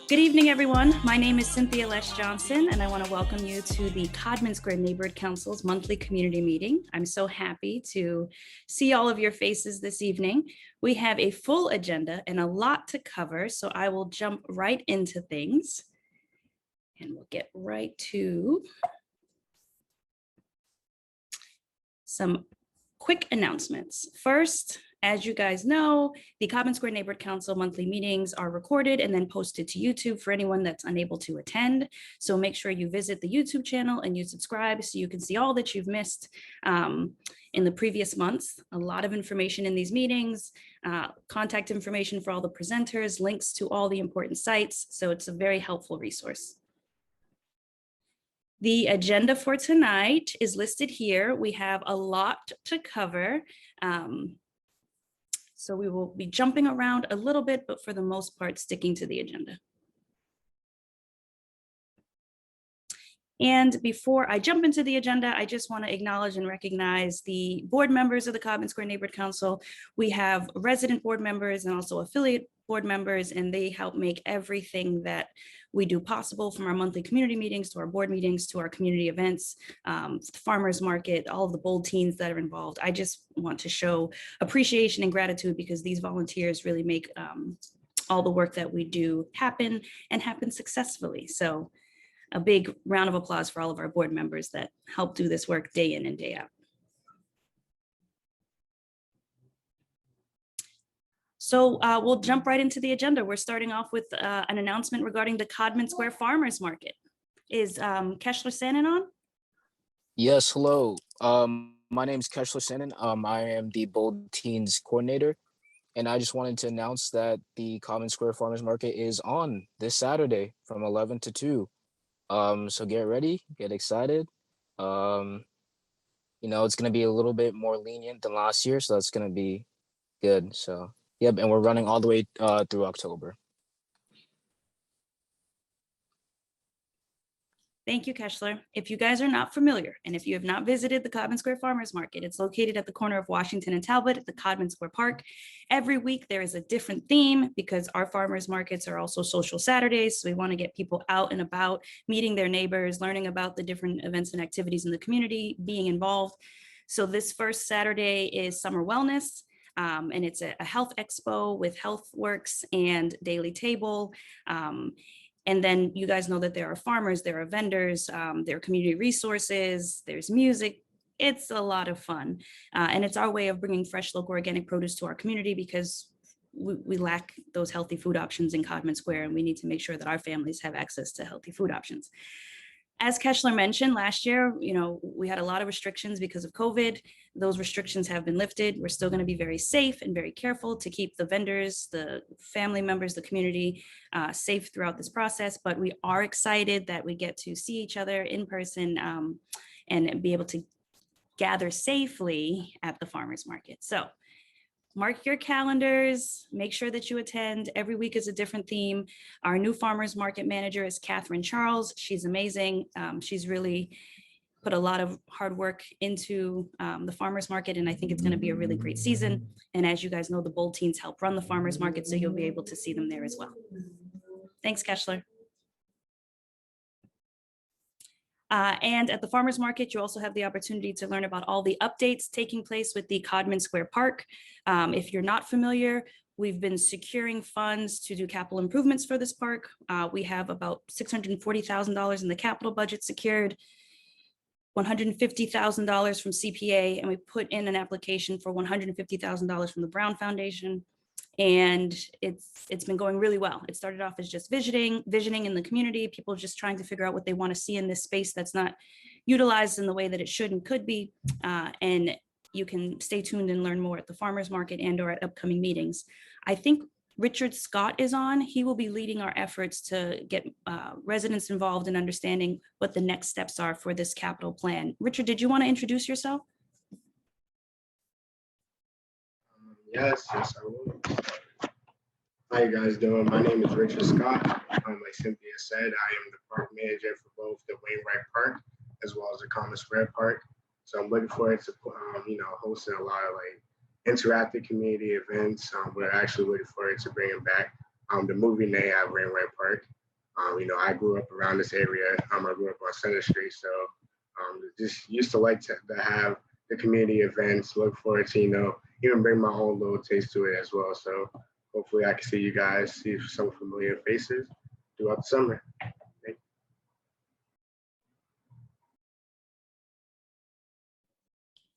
Good evening, everyone. My name is Cynthia Loesch-Johnson, and I want to welcome you to the Codman Square Neighborhood Council's monthly community meeting. I'm so happy to see all of your faces this evening. We have a full agenda and a lot to cover, so I will jump right into things. And we'll get right to some quick announcements. First, as you guys know, the Codman Square Neighborhood Council monthly meetings are recorded and then posted to YouTube for anyone that's unable to attend. So make sure you visit the YouTube channel and you subscribe so you can see all that you've missed in the previous months. A lot of information in these meetings, contact information for all the presenters, links to all the important sites. So it's a very helpful resource. The agenda for tonight is listed here. We have a lot to cover. So we will be jumping around a little bit, but for the most part, sticking to the agenda. And before I jump into the agenda, I just want to acknowledge and recognize the board members of the Codman Square Neighborhood Council. We have resident board members and also affiliate board members, and they help make everything that we do possible, from our monthly community meetings to our board meetings to our community events, farmers market, all of the bold teens that are involved. I just want to show appreciation and gratitude because these volunteers really make all the work that we do happen and happen successfully. So a big round of applause for all of our board members that help do this work day in and day out. So we'll jump right into the agenda. We're starting off with an announcement regarding the Codman Square Farmers Market. Is Keshler Sanon on? Yes, hello. My name is Keshler Sanon. I am the Bold Teens coordinator, and I just wanted to announce that the Codman Square Farmers Market is on this Saturday from 11 to 2. So get ready, get excited. You know, it's going to be a little bit more lenient than last year, so that's going to be good. So, yep, and we're running all the way through October. Thank you, Keshler. If you guys are not familiar, and if you have not visited the Codman Square Farmers Market, it's located at the corner of Washington and Talbot at the Codman Square Park. Every week there is a different theme because our farmers markets are also social Saturdays. So we want to get people out and about, meeting their neighbors, learning about the different events and activities in the community, being involved. So this first Saturday is Summer Wellness. And it's a health expo with HealthWorks and Daily Table. And then you guys know that there are farmers, there are vendors, there are community resources, there's music. It's a lot of fun. And it's our way of bringing fresh, local, organic produce to our community because we lack those healthy food options in Codman Square, and we need to make sure that our families have access to healthy food options. As Keshler mentioned, last year, you know, we had a lot of restrictions because of COVID. Those restrictions have been lifted. We're still going to be very safe and very careful to keep the vendors, the family members, the community safe throughout this process. But we are excited that we get to see each other in person and be able to gather safely at the farmers market. So mark your calendars, make sure that you attend. Every week is a different theme. Our new farmers market manager is Catherine Charles. She's amazing. She's really put a lot of hard work into the farmers market, and I think it's going to be a really great season. And as you guys know, the Bold Teens help run the farmers market, so you'll be able to see them there as well. Thanks, Keshler. And at the farmers market, you also have the opportunity to learn about all the updates taking place with the Codman Square Park. If you're not familiar, we've been securing funds to do capital improvements for this park. We have about $640,000 in the capital budget secured, $150,000 from CPA, and we put in an application for $150,000 from the Brown Foundation. And it's been going really well. It started off as just visioning in the community, people just trying to figure out what they want to see in this space that's not utilized in the way that it should and could be. And you can stay tuned and learn more at the farmers market and or at upcoming meetings. I think Richard Scott is on. He will be leading our efforts to get residents involved in understanding what the next steps are for this capital plan. Richard, did you want to introduce yourself? Yes, I will. How you guys doing? My name is Richard Scott. Like Cynthia said, I am the park manager for both the Wainwright Park as well as the Codman Square Park. So I'm looking forward to, hosting a lot of like interactive community events. We're actually looking forward to bringing back the movie name at Wainwright Park. I grew up around this area. I grew up on Center Street, so just used to like to have the community events. Look forward to even bring my own little taste to it as well. So hopefully I can see you guys, see some familiar faces throughout the summer.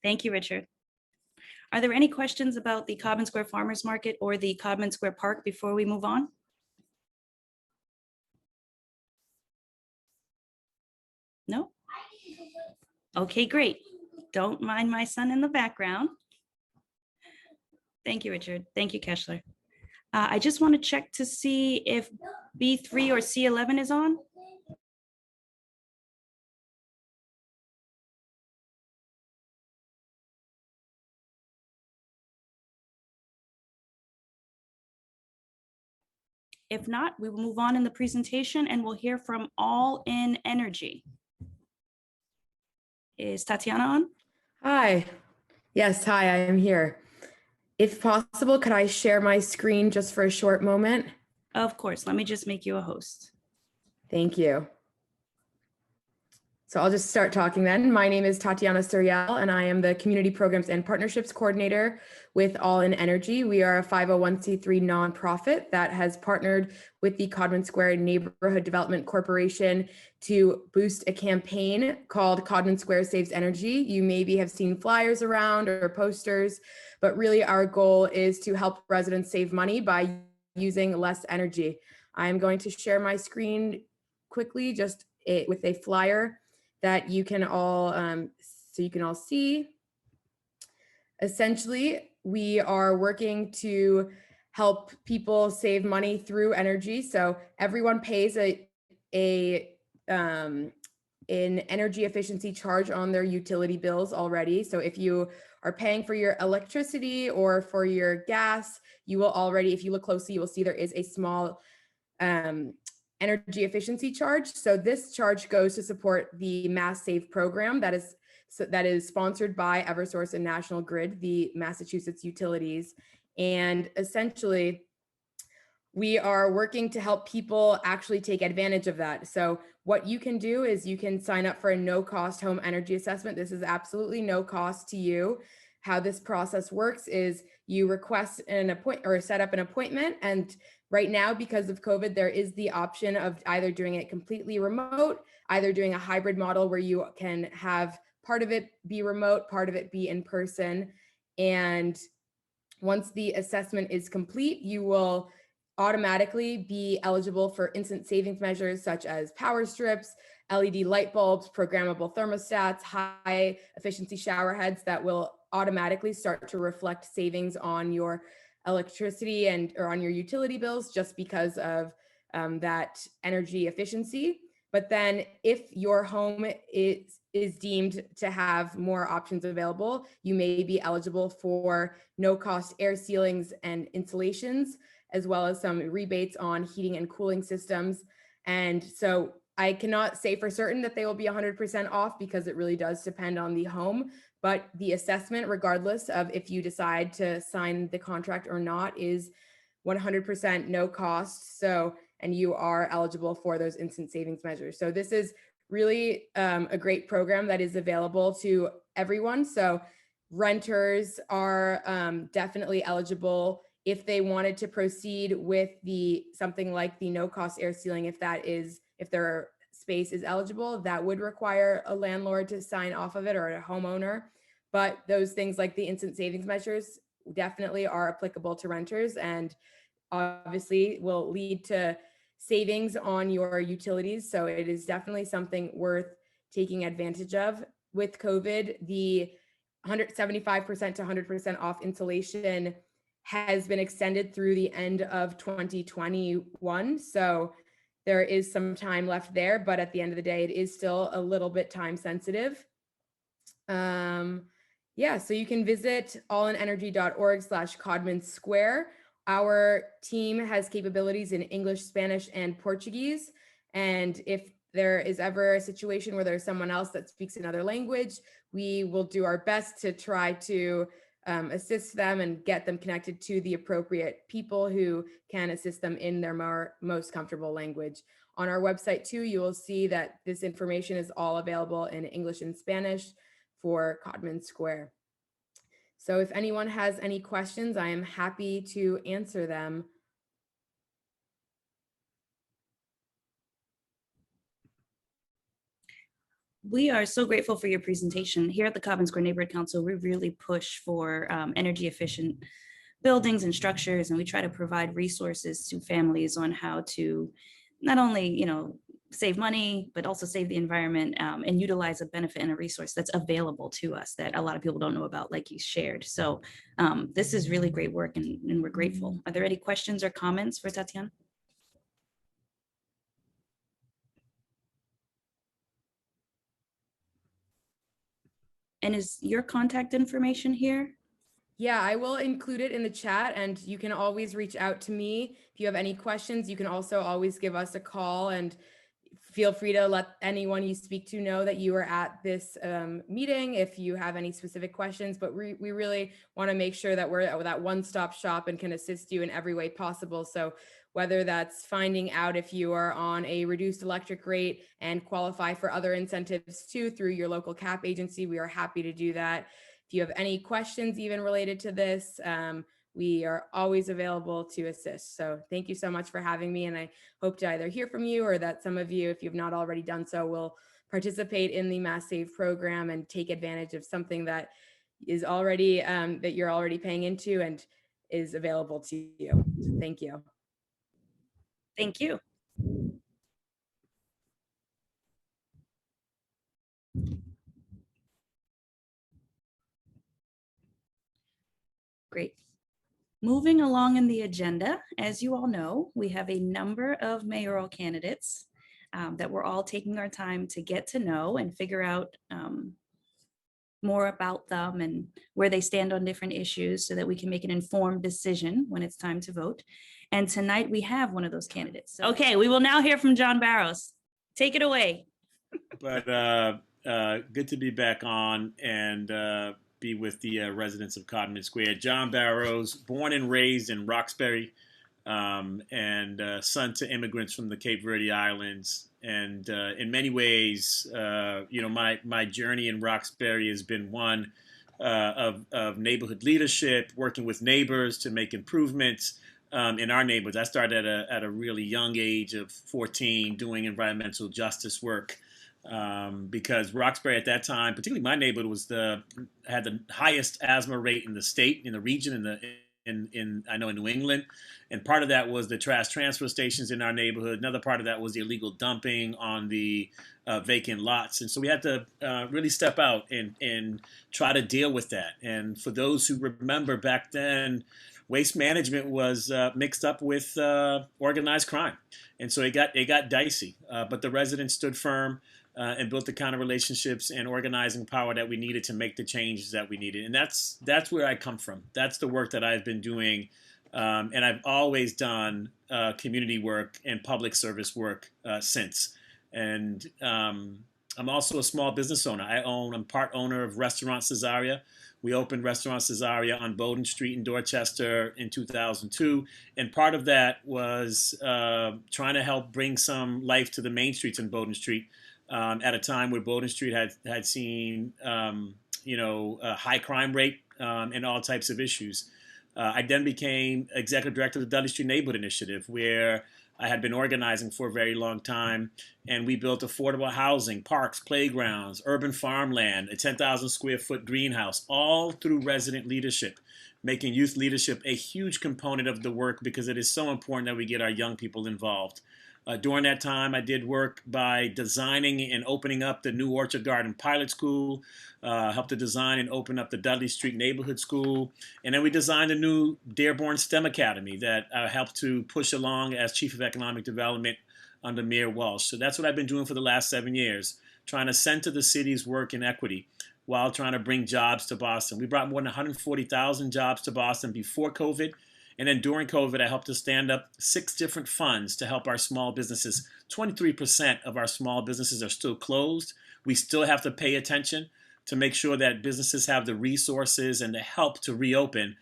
Thank you, Richard. Are there any questions about the Codman Square Farmers Market or the Codman Square Park before we move on? No? Okay, great. Don't mind my son in the background. Thank you, Richard. Thank you, Keshler. I just want to check to see if B3 or C11 is on. If not, we will move on in the presentation and we'll hear from All in Energy. Is Tatianna on? Hi. Yes, hi, I am here. If possible, could I share my screen just for a short moment? Of course. Let me just make you a host. Thank you. So I'll just start talking then. My name is Tatianna Suriel, and I am the Community Programs and Partnerships Coordinator with All in Energy. We are a 501c3 nonprofit that has partnered with the Codman Square Neighborhood Development Corporation to boost a campaign called Codman Square Saves Energy. You maybe have seen flyers around or posters, but really our goal is to help residents save money by using less energy. I'm going to share my screen quickly just with a flyer that you can all see. Essentially, we are working to help people save money through energy. So everyone pays an energy efficiency charge on their utility bills already. So if you are paying for your electricity or for your gas, you will already, if you look closely, you will see there is a small energy efficiency charge. So this charge goes to support the Mass Save program that is sponsored by Eversource and National Grid, the Massachusetts utilities. And essentially, we are working to help people actually take advantage of that. So what you can do is you can sign up for a no-cost home energy assessment. This is absolutely no cost to you. How this process works is you request an appointment or set up an appointment, and right now, because of COVID, there is the option of either doing it completely remote, either doing a hybrid model where you can have part of it be remote, part of it be in person. And once the assessment is complete, you will automatically be eligible for instant savings measures such as power strips, LED light bulbs, programmable thermostats, high efficiency shower heads that will automatically start to reflect savings on your electricity or on your utility bills just because of that energy efficiency. But then if your home is deemed to have more options available, you may be eligible for no cost air sealings and insulations, as well as some rebates on heating and cooling systems. And so I cannot say for certain that they will be 100% off because it really does depend on the home, but the assessment, regardless of if you decide to sign the contract or not, is 100% no cost. So, and you are eligible for those instant savings measures. So this is really a great program that is available to everyone. So renters are definitely eligible if they wanted to proceed with something like the no cost air sealing. If their space is eligible, that would require a landlord to sign off of it or a homeowner. But those things like the instant savings measures definitely are applicable to renters and obviously will lead to savings on your utilities. So it is definitely something worth taking advantage of. With COVID, the 175% to 100% off insulation has been extended through the end of 2021. So there is some time left there, but at the end of the day, it is still a little bit time sensitive. So you can visit allinenergy.org/Codman Square. Our team has capabilities in English, Spanish, and Portuguese. And if there is ever a situation where there's someone else that speaks another language, we will do our best to try to assist them and get them connected to the appropriate people who can assist them in their most comfortable language. On our website too, you will see that this information is all available in English and Spanish for Codman Square. So if anyone has any questions, I am happy to answer them. We are so grateful for your presentation. Here at the Codman Square Neighborhood Council, we really push for energy efficient buildings and structures, and we try to provide resources to families on how to not only, save money, but also save the environment and utilize a benefit and a resource that's available to us that a lot of people don't know about, like you shared. So this is really great work, and we're grateful. Are there any questions or comments for Tatianna? And is your contact information here? Yeah, I will include it in the chat, and you can always reach out to me if you have any questions. You can also always give us a call, and feel free to let anyone you speak to know that you are at this meeting if you have any specific questions. But we really want to make sure that we're that one-stop shop and can assist you in every way possible. So whether that's finding out if you are on a reduced electric rate and qualify for other incentives too through your local CAP agency, we are happy to do that. If you have any questions even related to this, we are always available to assist. So thank you so much for having me. And I hope to either hear from you or that some of you, if you've not already done so, will participate in the Mass Save program and take advantage of something that is already, that you're already paying into and is available to you. So thank you. Thank you. Great. Moving along in the agenda, as you all know, we have a number of mayoral candidates that we're all taking our time to get to know and figure out more about them and where they stand on different issues so that we can make an informed decision when it's time to vote. And tonight we have one of those candidates. So, okay, we will now hear from John Barros. Take it away. But good to be back on and be with the residents of Codman Square. John Barros, born and raised in Roxbury, and son to immigrants from the Cape Verde Islands. And in many ways, my journey in Roxbury has been one of neighborhood leadership, working with neighbors to make improvements in our neighborhoods. I started at a really young age of 14 doing environmental justice work. Because Roxbury at that time, particularly my neighborhood, had the highest asthma rate in the state, in the region, in New England, and part of that was the trash transfer stations in our neighborhood. Another part of that was the illegal dumping on the vacant lots, and so we had to really step out and try to deal with that. And for those who remember back then, waste management was mixed up with organized crime, and so it got dicey. But the residents stood firm. And built the kind of relationships and organizing power that we needed to make the changes that we needed. And that's where I come from. That's the work that I've been doing. And I've always done community work and public service work since. And I'm also a small business owner. I'm part owner of Restaurant Cesaria. We opened Restaurant Cesaria on Bowdoin Street in Dorchester in 2002. And part of that was trying to help bring some life to the main streets in Bowdoin Street. At a time where Bowdoin Street had seen, a high crime rate and all types of issues. I then became executive director of the Dudley Street Neighborhood Initiative, where I had been organizing for a very long time. And we built affordable housing, parks, playgrounds, urban farmland, a 10,000 square foot greenhouse, all through resident leadership, making youth leadership a huge component of the work because it is so important that we get our young people involved. During that time, I did work by designing and opening up the new Orchard Garden Pilot School, helped to design and open up the Dudley Street Neighborhood School, and then we designed a new Dearborn STEM Academy that helped to push along as Chief of Economic Development under Mayor Walsh. So that's what I've been doing for the last 7 years, trying to center the city's work in equity while trying to bring jobs to Boston. We brought more than 140,000 jobs to Boston before COVID. And then during COVID, I helped to stand up 6 different funds to help our small businesses. 23% of our small businesses are still closed. We still have to pay attention to make sure that businesses have the resources and the help to reopen.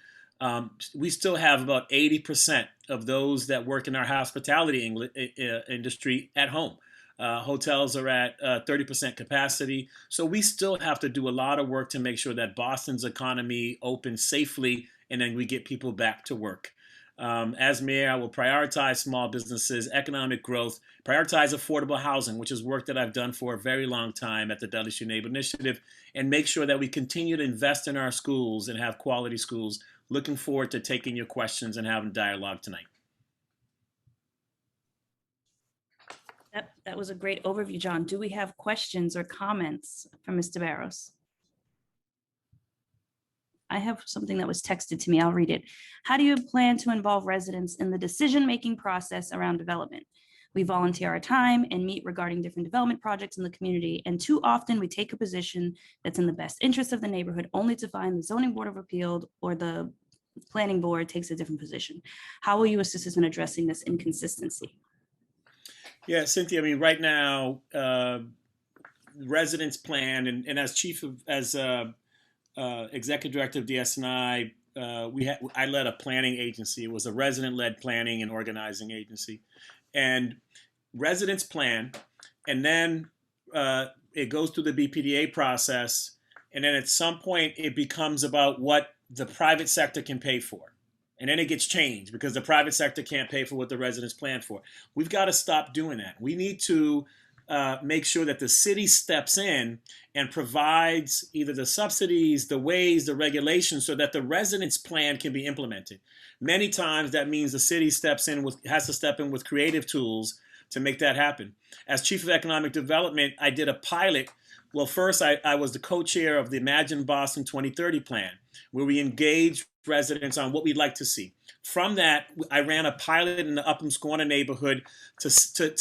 We still have about 80% of those that work in our hospitality industry at home. Hotels are at 30% capacity. So we still have to do a lot of work to make sure that Boston's economy opens safely and then we get people back to work. As mayor, I will prioritize small businesses, economic growth, prioritize affordable housing, which is work that I've done for a very long time at the WSU Neighbor Initiative, and make sure that we continue to invest in our schools and have quality schools. Looking forward to taking your questions and having dialogue tonight. That was a great overview, John. Do we have questions or comments from Mr. Barros? I have something that was texted to me. I'll read it. How do you plan to involve residents in the decision-making process around development? We volunteer our time and meet regarding different development projects in the community, and too often we take a position that's in the best interest of the neighborhood only to find the zoning board of appeal or the planning board takes a different position. How will you assist us in addressing this inconsistency? Yeah, Cynthia, I mean, right now, residents plan, and as executive director of DSNI, I led a planning agency. It was a resident-led planning and organizing agency. And residents plan, and then it goes through the BPDA process, and then at some point it becomes about what the private sector can pay for. And then it gets changed because the private sector can't pay for what the residents plan for. We've got to stop doing that. We need to make sure that the city steps in and provides either the subsidies, the ways, the regulations, so that the residents' plan can be implemented. Many times that means the city has to step in with creative tools to make that happen. As Chief of Economic Development, I did a pilot. Well, first, I was the co-chair of the Imagine Boston 2030 plan, where we engaged residents on what we'd like to see. From that, I ran a pilot in the Upham's Corner neighborhood to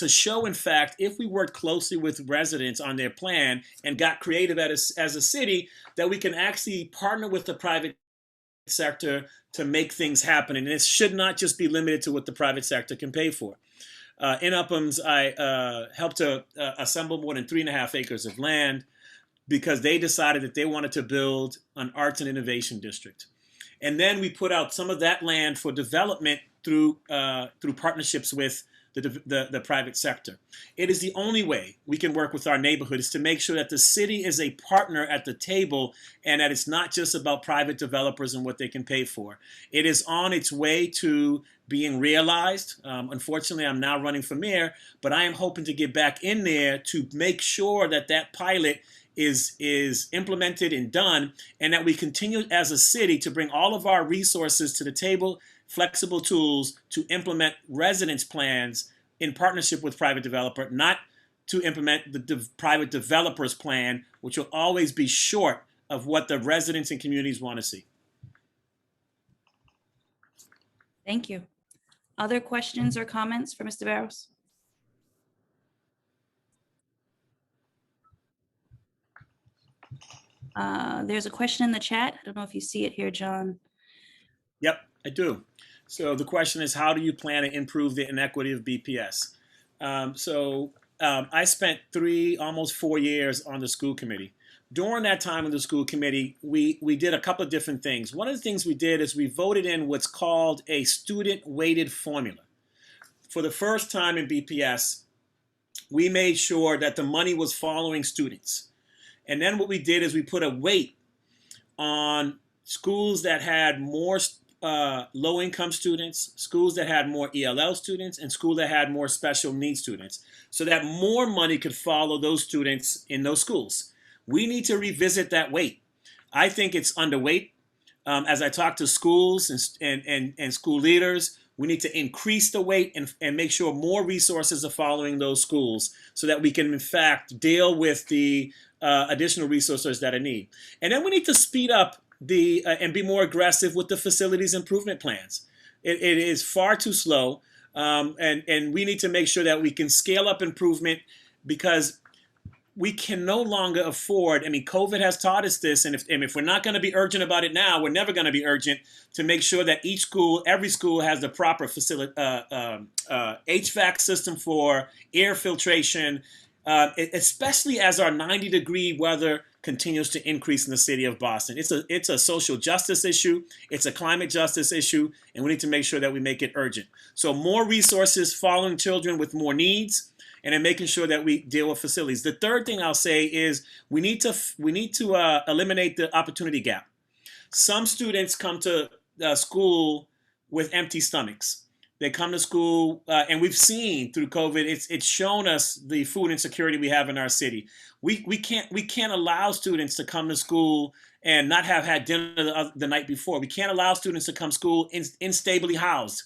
show, in fact, if we worked closely with residents on their plan and got creative as a city, that we can actually partner with the private sector to make things happen. And it should not just be limited to what the private sector can pay for. In Upham's, I helped to assemble more than 3.5 acres of land because they decided that they wanted to build an arts and innovation district. And then we put out some of that land for development through partnerships with the private sector. It is the only way we can work with our neighborhood is to make sure that the city is a partner at the table and that it's not just about private developers and what they can pay for. It is on its way to being realized. Unfortunately, I'm now running for mayor, but I am hoping to get back in there to make sure that that pilot is implemented and done, and that we continue as a city to bring all of our resources to the table, flexible tools to implement residence plans in partnership with private developer, not to implement the private developer's plan, which will always be short of what the residents and communities want to see. Thank you. Other questions or comments for Mr. Barros? There's a question in the chat. I don't know if you see it here, John. Yep, I do. So the question is, how do you plan to improve the inequity of BPS? I spent almost 4 years on the school committee. During that time in the school committee, we did a couple of different things. One of the things we did is we voted in what's called a student-weighted formula. For the first time in BPS, we made sure that the money was following students. And then what we did is we put a weight on schools that had more low-income students, schools that had more ELL students, and schools that had more special needs students, so that more money could follow those students in those schools. We need to revisit that weight. I think it's underweight. As I talk to schools and school leaders, we need to increase the weight and make sure more resources are following those schools so that we can, in fact, deal with the additional resources that are needed. And then we need to speed up and be more aggressive with the facilities improvement plans. It is far too slow, and we need to make sure that we can scale up improvement because we can no longer afford. I mean, COVID has taught us this, and if we're not going to be urgent about it now, we're never going to be urgent to make sure that every school has the proper HVAC system for air filtration, especially as our 90-degree weather continues to increase in the city of Boston. It's a social justice issue, it's a climate justice issue, and we need to make sure that we make it urgent. So more resources following children with more needs, and then making sure that we deal with facilities. The third thing I'll say is we need to eliminate the opportunity gap. Some students come to school with empty stomachs. They come to school, and we've seen through COVID, it's shown us the food insecurity we have in our city. We can't allow students to come to school and not have had dinner the night before. We can't allow students to come to school instably housed.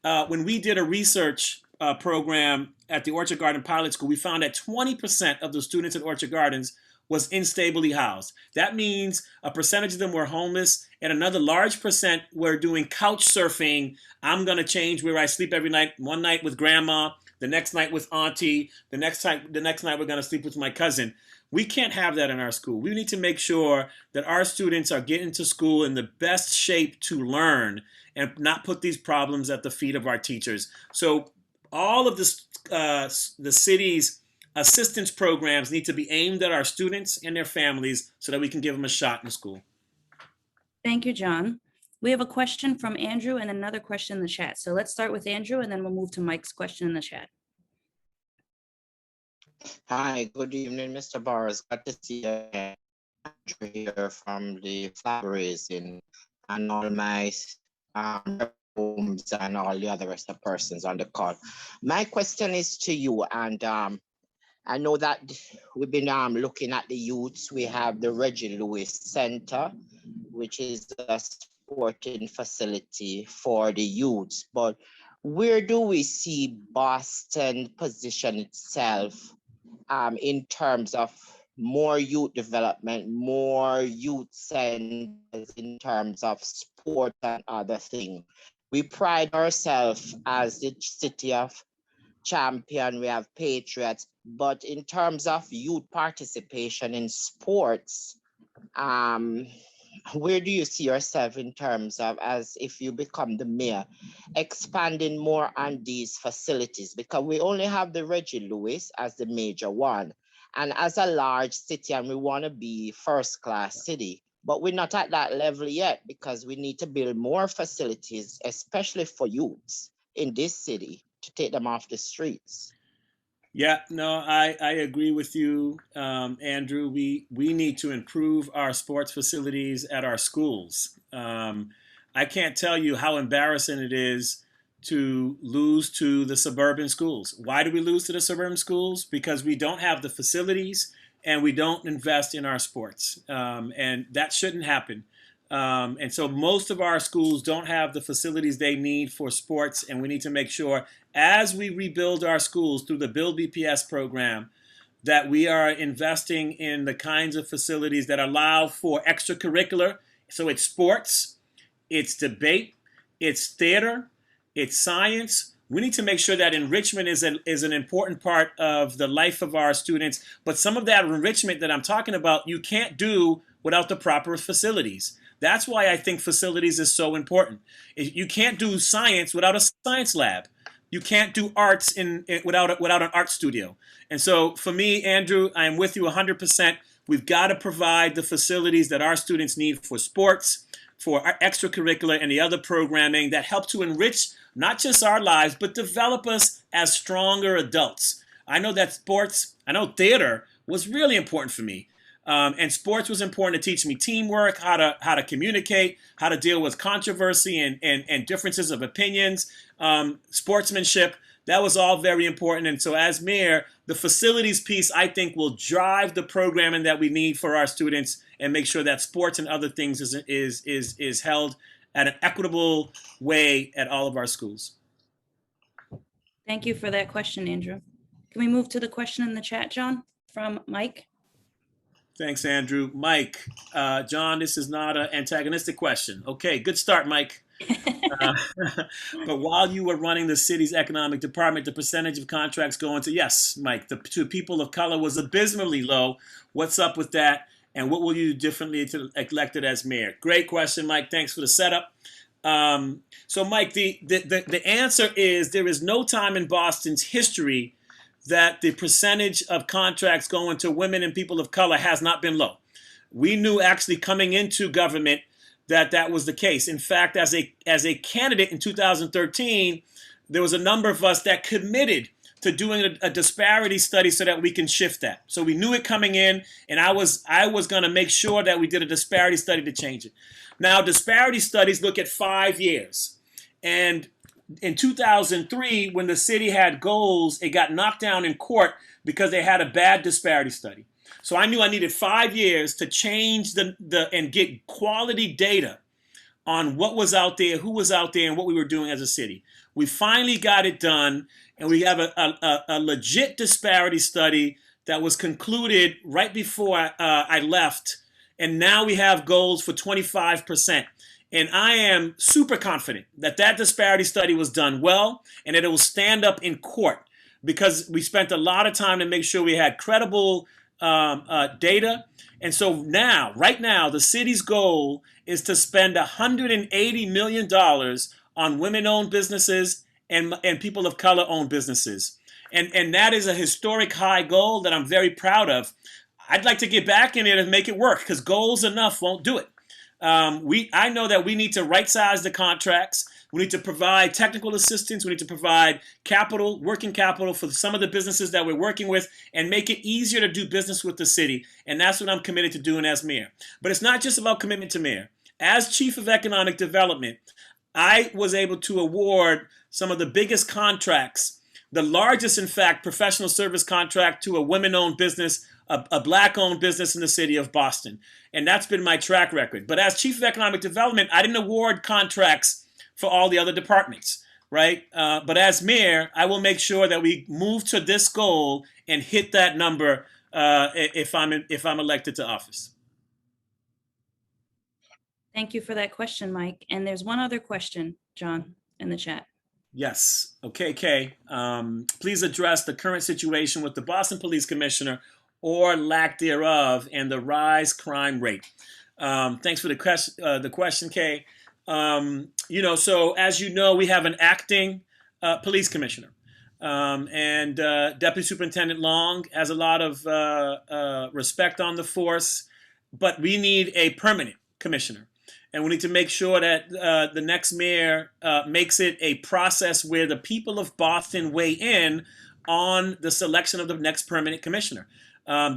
When we did a research program at the Orchard Garden Pilot School, we found that 20% of the students at Orchard Gardens was instably housed. That means a percentage of them were homeless, and another large percent were doing couch surfing. I'm gonna change where I sleep every night. One night with grandma, the next night with auntie, the next night we're gonna sleep with my cousin. We can't have that in our school. We need to make sure that our students are getting to school in the best shape to learn and not put these problems at the feet of our teachers. So all of this, the city's assistance programs need to be aimed at our students and their families so that we can give them a shot in school. Thank you, John. We have a question from Andrew and another question in the chat. So let's start with Andrew and then we'll move to Mike's question in the chat. Hi, good evening, Mr. Barros. Glad to see you again. Andrew here from the fundraising and all my Holmes and all the other rest of persons on the call. My question is to you, and I know that we've been looking at the youths. We have the Reggie Lewis Center, which is a sporting facility for the youths. But where do we see Boston position itself in terms of more youth development, more youth centers in terms of sport and other things? We pride ourselves as the city of champion, we have patriots, but in terms of youth participation in sports, where do you see yourself in terms of, as if you become the mayor, expanding more on these facilities? Because we only have the Reggie Lewis as the major one, and as a large city, and we want to be first class city, but we're not at that level yet because we need to build more facilities, especially for youths in this city, to take them off the streets. Yeah, no, I agree with you, Andrew. We need to improve our sports facilities at our schools. I can't tell you how embarrassing it is to lose to the suburban schools. Why do we lose to the suburban schools? Because we don't have the facilities and we don't invest in our sports. And that shouldn't happen. And so most of our schools don't have the facilities they need for sports, and we need to make sure as we rebuild our schools through the Build BPS program that we are investing in the kinds of facilities that allow for extracurricular. So it's sports, it's debate, it's theater, it's science. We need to make sure that enrichment is an important part of the life of our students. But some of that enrichment that I'm talking about, you can't do without the proper facilities. That's why I think facilities is so important. You can't do science without a science lab. You can't do arts without an art studio. And so for me, Andrew, I am with you 100%. We've got to provide the facilities that our students need for sports, for our extracurricular and the other programming that help to enrich not just our lives, but develop us as stronger adults. I know that theater was really important for me. And sports was important to teach me teamwork, how to communicate, how to deal with controversy and differences of opinions, sportsmanship. That was all very important. And so as mayor, the facilities piece, I think, will drive the programming that we need for our students and make sure that sports and other things is held at an equitable way at all of our schools. Thank you for that question, Andrew. Can we move to the question in the chat, John, from Mike? Thanks, Andrew. Mike, John, this is not an antagonistic question. Okay, good start, Mike. But while you were running the city's economic department, the percentage of contracts going to, yes, Mike, to people of color was abysmally low. What's up with that? And what will you do differently to elected as mayor? Great question, Mike. Thanks for the setup. So, Mike, the answer is there is no time in Boston's history that the percentage of contracts going to women and people of color has not been low. We knew actually coming into government that that was the case. In fact, as a candidate in 2013, there was a number of us that committed to doing a disparity study so that we can shift that. So we knew it coming in, and I was going to make sure that we did a disparity study to change it. Now, disparity studies look at 5 years. And in 2003, when the city had goals, it got knocked down in court because they had a bad disparity study. So I knew I needed 5 years to change and get quality data on what was out there, who was out there, and what we were doing as a city. We finally got it done, and we have a legit disparity study that was concluded right before I left. And now we have goals for 25%. And I am super confident that that disparity study was done well and that it will stand up in court, because we spent a lot of time to make sure we had credible data. And so now, right now, the city's goal is to spend $180 million on women-owned businesses and people of color-owned businesses. And that is a historic high goal that I'm very proud of. I'd like to get back in it and make it work, because goals enough won't do it. I know that we need to right-size the contracts. We need to provide technical assistance. We need to provide capital, working capital for some of the businesses that we're working with, and make it easier to do business with the city. And that's what I'm committed to doing as mayor. But it's not just about commitment to mayor. As chief of economic development, I was able to award some of the biggest contracts, the largest, in fact, professional service contract to a women-owned business, a black-owned business in the city of Boston. And that's been my track record. But as chief of economic development, I didn't award contracts for all the other departments, right? But as mayor, I will make sure that we move to this goal and hit that number if I'm elected to office. Thank you for that question, Mike. And there's one other question, John, in the chat. Yes. Okay, Kay. Please address the current situation with the Boston Police Commissioner, or lack thereof, and the rise crime rate. Thanks for the question, Kay. So as you know, we have an acting police commissioner. And Deputy Superintendent Long has a lot of respect on the force, but we need a permanent commissioner. And we need to make sure that the next mayor makes it a process where the people of Boston weigh in on the selection of the next permanent commissioner.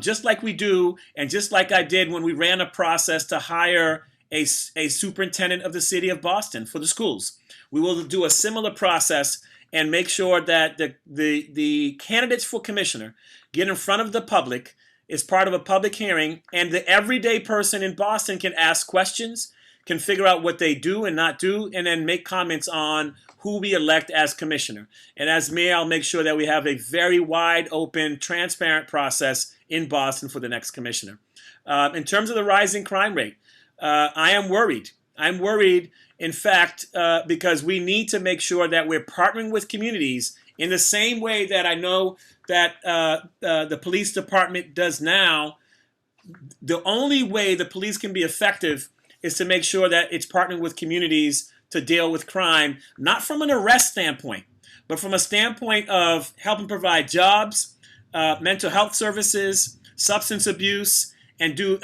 Just like we do, and just like I did when we ran a process to hire a superintendent of the city of Boston for the schools. We will do a similar process and make sure that the candidates for commissioner get in front of the public as part of a public hearing, and the everyday person in Boston can ask questions, can figure out what they do and not do, and then make comments on who we elect as commissioner. And as mayor, I'll make sure that we have a very wide open, transparent process in Boston for the next commissioner. In terms of the rising crime rate, I am worried. I'm worried, in fact, because we need to make sure that we're partnering with communities in the same way that I know that the police department does now. The only way the police can be effective is to make sure that it's partnering with communities to deal with crime, not from an arrest standpoint, but from a standpoint of helping provide jobs, mental health services, substance abuse, and do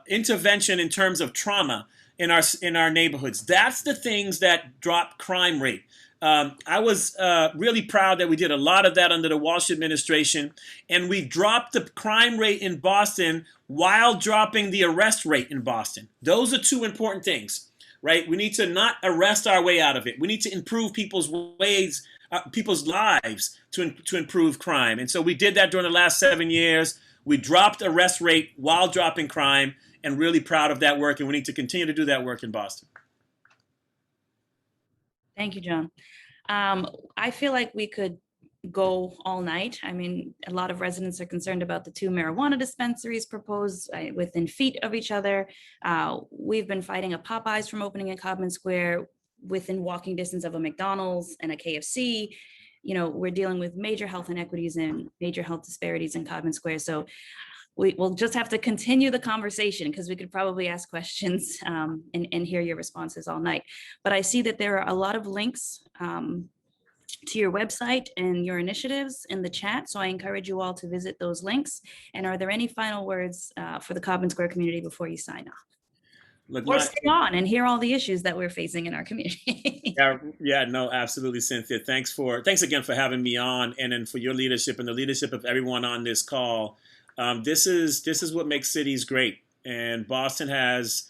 intervention in terms of trauma in our neighborhoods. That's the things that drop crime rate. I was really proud that we did a lot of that under the Walsh administration, and we dropped the crime rate in Boston while dropping the arrest rate in Boston. Those are two important things, right? We need to not arrest our way out of it. We need to improve people's ways, people's lives to improve crime. And so we did that during the last 7 years. We dropped arrest rate while dropping crime, and really proud of that work. And we need to continue to do that work in Boston. Thank you, John. I feel like we could go all night. I mean, a lot of residents are concerned about the 2 marijuana dispensaries proposed within feet of each other. We've been fighting a Popeyes from opening in Codman Square within walking distance of a McDonald's and a KFC. You know, we're dealing with major health inequities and major health disparities in Codman Square. So we'll just have to continue the conversation, because we could probably ask questions and hear your responses all night. But I see that there are a lot of links to your website and your initiatives in the chat. So I encourage you all to visit those links. And are there any final words for the Codman Square community before you sign off? Look, Or stay on and hear all the issues that we're facing in our community. yeah, no, absolutely, Cynthia. Thanks again for having me on, and then for your leadership and the leadership of everyone on this call. This is what makes cities great, and Boston has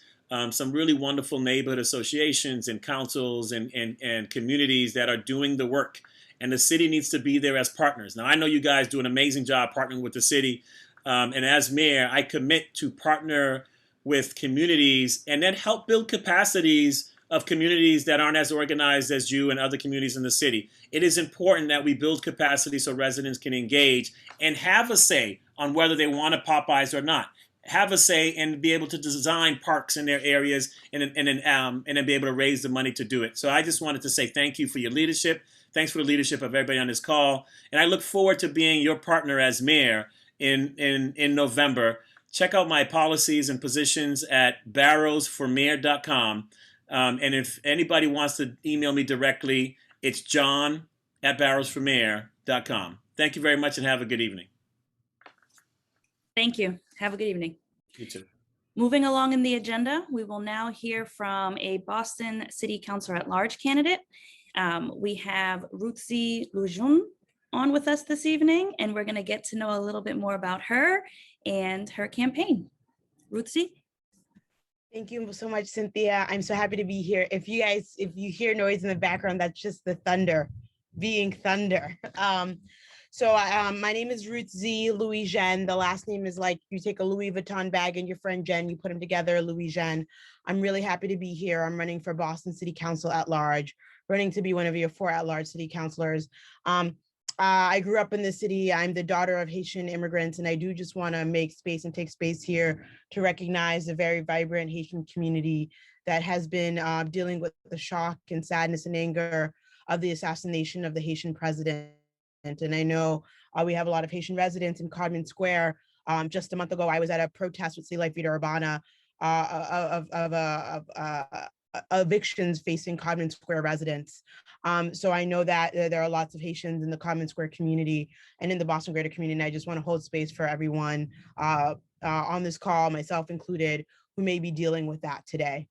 some really wonderful neighborhood associations and councils and communities that are doing the work, and the city needs to be there as partners. Now, I know you guys do an amazing job partnering with the city, and as mayor, I commit to partner with communities and then help build capacities of communities that aren't as organized as you and other communities in the city. It is important that we build capacity so residents can engage and have a say on whether they want a Popeyes or not. Have a say and be able to design parks in their areas and then be able to raise the money to do it. So I just wanted to say thank you for your leadership. Thanks for the leadership of everybody on this call. And I look forward to being your partner as mayor in November. Check out my policies and positions at barrosformayor.com. And if anybody wants to email me directly, it's john@barrosformayor.com. Thank you very much and have a good evening. Thank you. Have a good evening. You too. Moving along in the agenda, we will now hear from a Boston City Councilor at Large candidate. We have Ruthzee Louijeuene on with us this evening, and we're going to get to know a little bit more about her and her campaign. Ruthzee? Thank you so much, Cynthia. I'm so happy to be here. If you hear noise in the background, that's just the thunder being thunder. My name is Ruthzee Louijeuene. The last name is like you take a Louis Vuitton bag and your friend Jen, you put them together, Louijeuene. I'm really happy to be here. I'm running for Boston City Council at Large, running to be one of your 4 at-large city councilors. I grew up in the city. I'm the daughter of Haitian immigrants, and I do just want to make space and take space here to recognize the very vibrant Haitian community that has been dealing with the shock and sadness and anger of the assassination of the Haitian president. And I know we have a lot of Haitian residents in Codman Square. Just a month ago, I was at a protest with Sea Life Vida Urbana of evictions facing Codman Square residents. So I know that there are lots of Haitians in the Codman Square community and in the Boston greater community. And I just want to hold space for everyone on this call, myself included, who may be dealing with that today.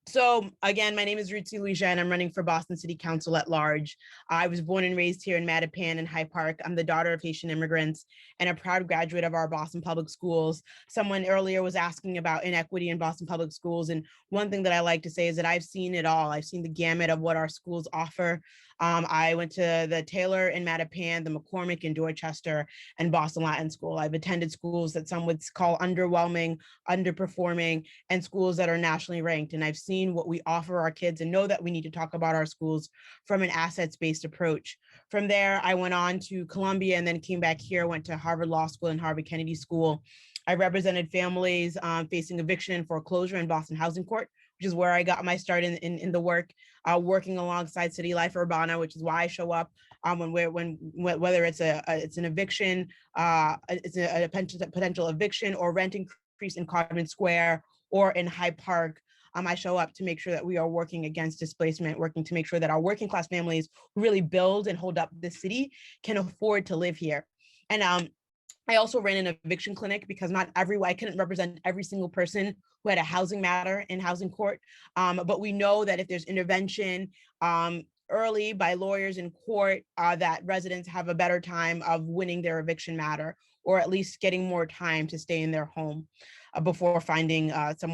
So again, my name is Ruthzee Louijeuene. I'm running for Boston City Council at Large. I was born and raised here in Mattapan and High Park. I'm the daughter of Haitian immigrants and a proud graduate of our Boston Public Schools. Someone earlier was asking about inequity in Boston Public Schools. And one thing that I like to say is that I've seen it all. I've seen the gamut of what our schools offer. I went to the Taylor in Mattapan, the McCormick in Dorchester, and Boston Latin School. I've attended schools that some would call underwhelming, underperforming, and schools that are nationally ranked. And I've seen what we offer our kids and know that we need to talk about our schools from an assets-based approach. From there, I went on to Columbia and then came back here, went to Harvard Law School and Harvard Kennedy School. I represented families facing eviction and foreclosure in Boston Housing Court, which is where I got my start in the work, working alongside City Life Urbana, which is why I show up whether it's an eviction, it's a potential eviction or rent increase in Codman Square or in High Park. I show up to make sure that we are working against displacement, working to make sure that our working class families who really build and hold up this city can afford to live here. And I also ran an eviction clinic because I couldn't represent every single person who had a housing matter in housing court. But we know that if there's intervention early by lawyers in court, that residents have a better time of winning their eviction matter, or at least getting more time to stay in their home before finding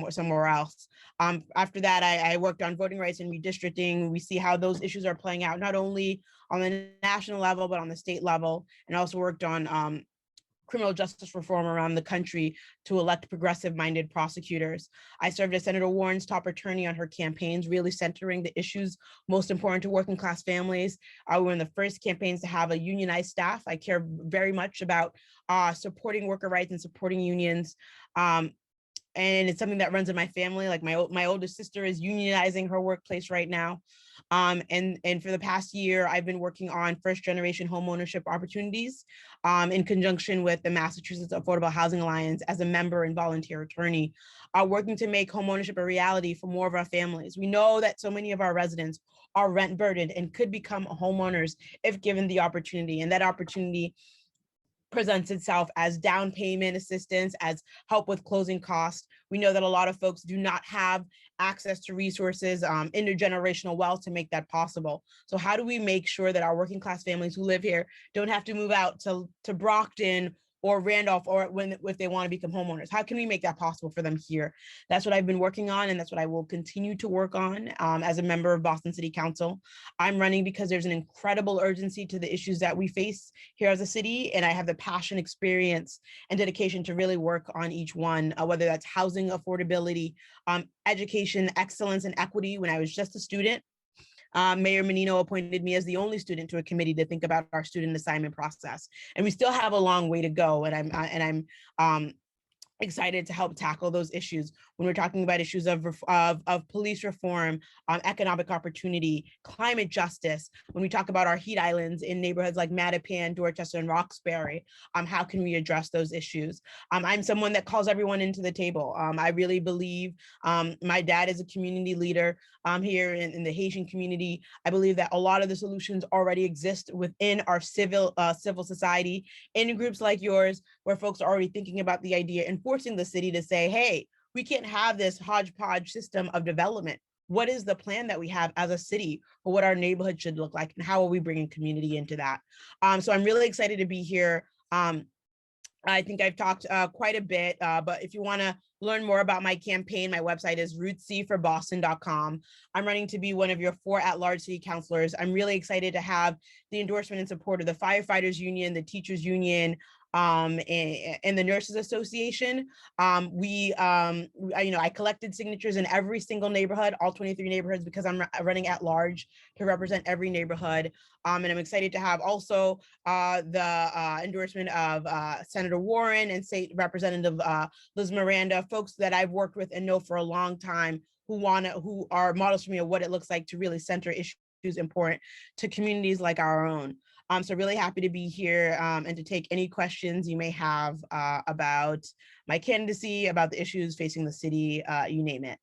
somewhere else. After that, I worked on voting rights and redistricting. We see how those issues are playing out, not only on the national level, but on the state level, and also worked on criminal justice reform around the country to elect progressive-minded prosecutors. I served as Senator Warren's top attorney on her campaigns, really centering the issues most important to working class families. We were in the first campaigns to have a unionized staff. I care very much about supporting worker rights and supporting unions. And it's something that runs in my family. Like my oldest sister is unionizing her workplace right now. And for the past year, I've been working on first generation homeownership opportunities in conjunction with the Massachusetts Affordable Housing Alliance as a member and volunteer attorney, working to make homeownership a reality for more of our families. We know that so many of our residents are rent burdened and could become homeowners if given the opportunity. And that opportunity presents itself as down payment assistance, as help with closing costs. We know that a lot of folks do not have access to resources, intergenerational wealth to make that possible. So how do we make sure that our working class families who live here don't have to move out to Brockton or Randolph, or if they want to become homeowners? How can we make that possible for them here? That's what I've been working on, and that's what I will continue to work on as a member of Boston City Council. I'm running because there's an incredible urgency to the issues that we face here as a city, and I have the passion, experience, and dedication to really work on each one, whether that's housing affordability, education, excellence, and equity. When I was just a student, Mayor Menino appointed me as the only student to a committee to think about our student assignment process. And we still have a long way to go. And I'm excited to help tackle those issues when we're talking about issues of police reform, economic opportunity, climate justice. When we talk about our heat islands in neighborhoods like Mattapan, Dorchester, and Roxbury, how can we address those issues? I'm someone that calls everyone into the table. I really believe my dad is a community leader here in the Haitian community. I believe that a lot of the solutions already exist within our civil society, in groups like yours, where folks are already thinking about the idea and forcing the city to say, hey, we can't have this hodgepodge system of development. What is the plan that we have as a city for what our neighborhood should look like, and how are we bringing community into that? So I'm really excited to be here. I think I've talked quite a bit, but if you want to learn more about my campaign, my website is ruthzeeforboston.com. I'm running to be one of your 4 at-large city councilors. I'm really excited to have the endorsement and support of the firefighters union, the teachers union, and the Nurses Association. I collected signatures in every single neighborhood, all 23 neighborhoods, because I'm running at large to represent every neighborhood. And I'm excited to have also the endorsement of Senator Warren and State Representative Liz Miranda, folks that I've worked with and know for a long time, who are models for me of what it looks like to really center issues important to communities like our own. So really happy to be here and to take any questions you may have about my candidacy, about the issues facing the city, you name it.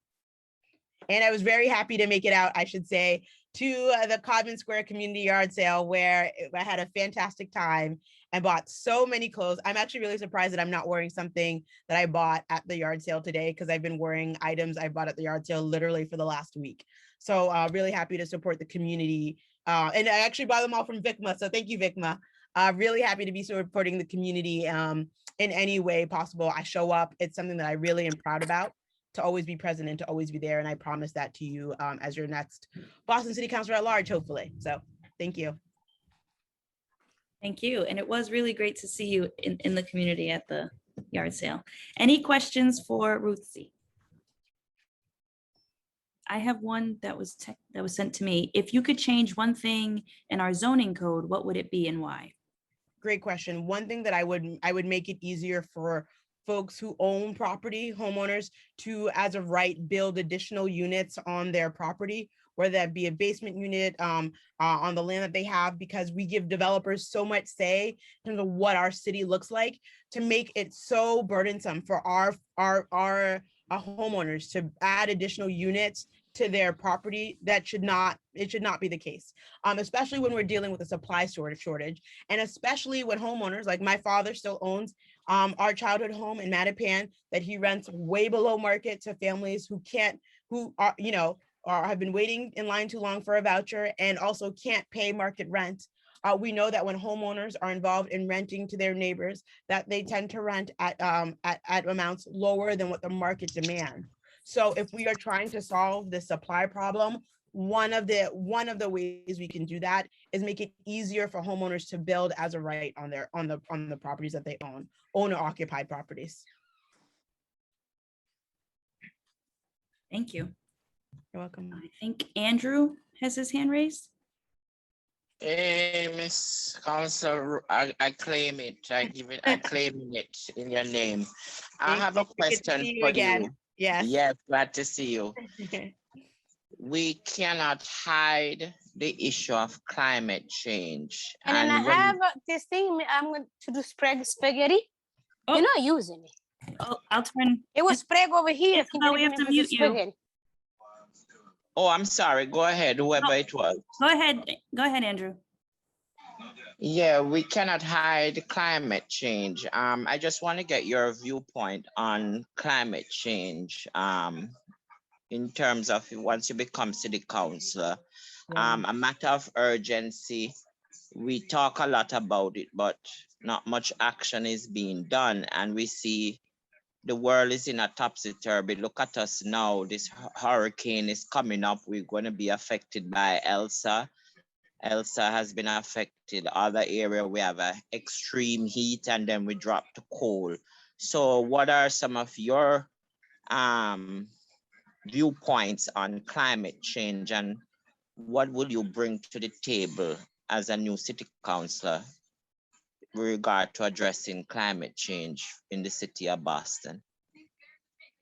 And I was very happy to make it out, I should say, to the Codman Square Community Yard Sale, where I had a fantastic time and bought so many clothes. I'm actually really surprised that I'm not wearing something that I bought at the yard sale today, because I've been wearing items I bought at the yard sale literally for the last week. So really happy to support the community. And I actually bought them all from Vicma, so thank you, Vicma. Really happy to be supporting the community in any way possible. I show up. It's something that I really am proud about, to always be present and to always be there. And I promise that to you as your next Boston City Councilor at large, hopefully. So thank you. Thank you. And it was really great to see you in the community at the yard sale. Any questions for Ruthzee? I have one that was sent to me. If you could change one thing in our zoning code, what would it be and why? Great question. One thing that I would make it easier for folks who own property, homeowners, to, as of right, build additional units on their property, whether that be a basement unit on the land that they have, because we give developers so much say in terms of what our city looks like, to make it so burdensome for our homeowners to add additional units to their property. It should not be the case, especially when we're dealing with a supply shortage, and especially when homeowners, like my father still owns our childhood home in Mattapan that he rents way below market to families who have been waiting in line too long for a voucher and also can't pay market rent. We know that when homeowners are involved in renting to their neighbors, that they tend to rent at amounts lower than what the market demands. So if we are trying to solve the supply problem, one of the ways we can do that is make it easier for homeowners to build as a right on the properties that they own or occupied properties. Thank you. You're welcome. I think Andrew has his hand raised. Hey, Miss Councilor, I claim it. I claim it in your name. I have a question for you. Yes. Yes, glad to see you. We cannot hide the issue of climate change. And then I have this thing, I'm going to do spaghetti. Oh. You're not using it. Oh, I'll turn. It was Sprague over here. Yes, no, we have to mute you. Oh, I'm sorry. Go ahead, whoever No. it was. Go ahead, Andrew. Yeah, we cannot hide climate change. I just want to get your viewpoint on climate change. In terms of once you become city councilor, a matter of urgency. We talk a lot about it, but not much action is being done, and we see the world is in a topsy-turvy. Look at us now. This hurricane is coming up. We're going to be affected by Elsa. Elsa has been affected. Other area we have a extreme heat, and then we drop to cold. So what are some of your viewpoints on climate change, and what will you bring to the table as a new city councilor with regard to addressing climate change in the city of Boston?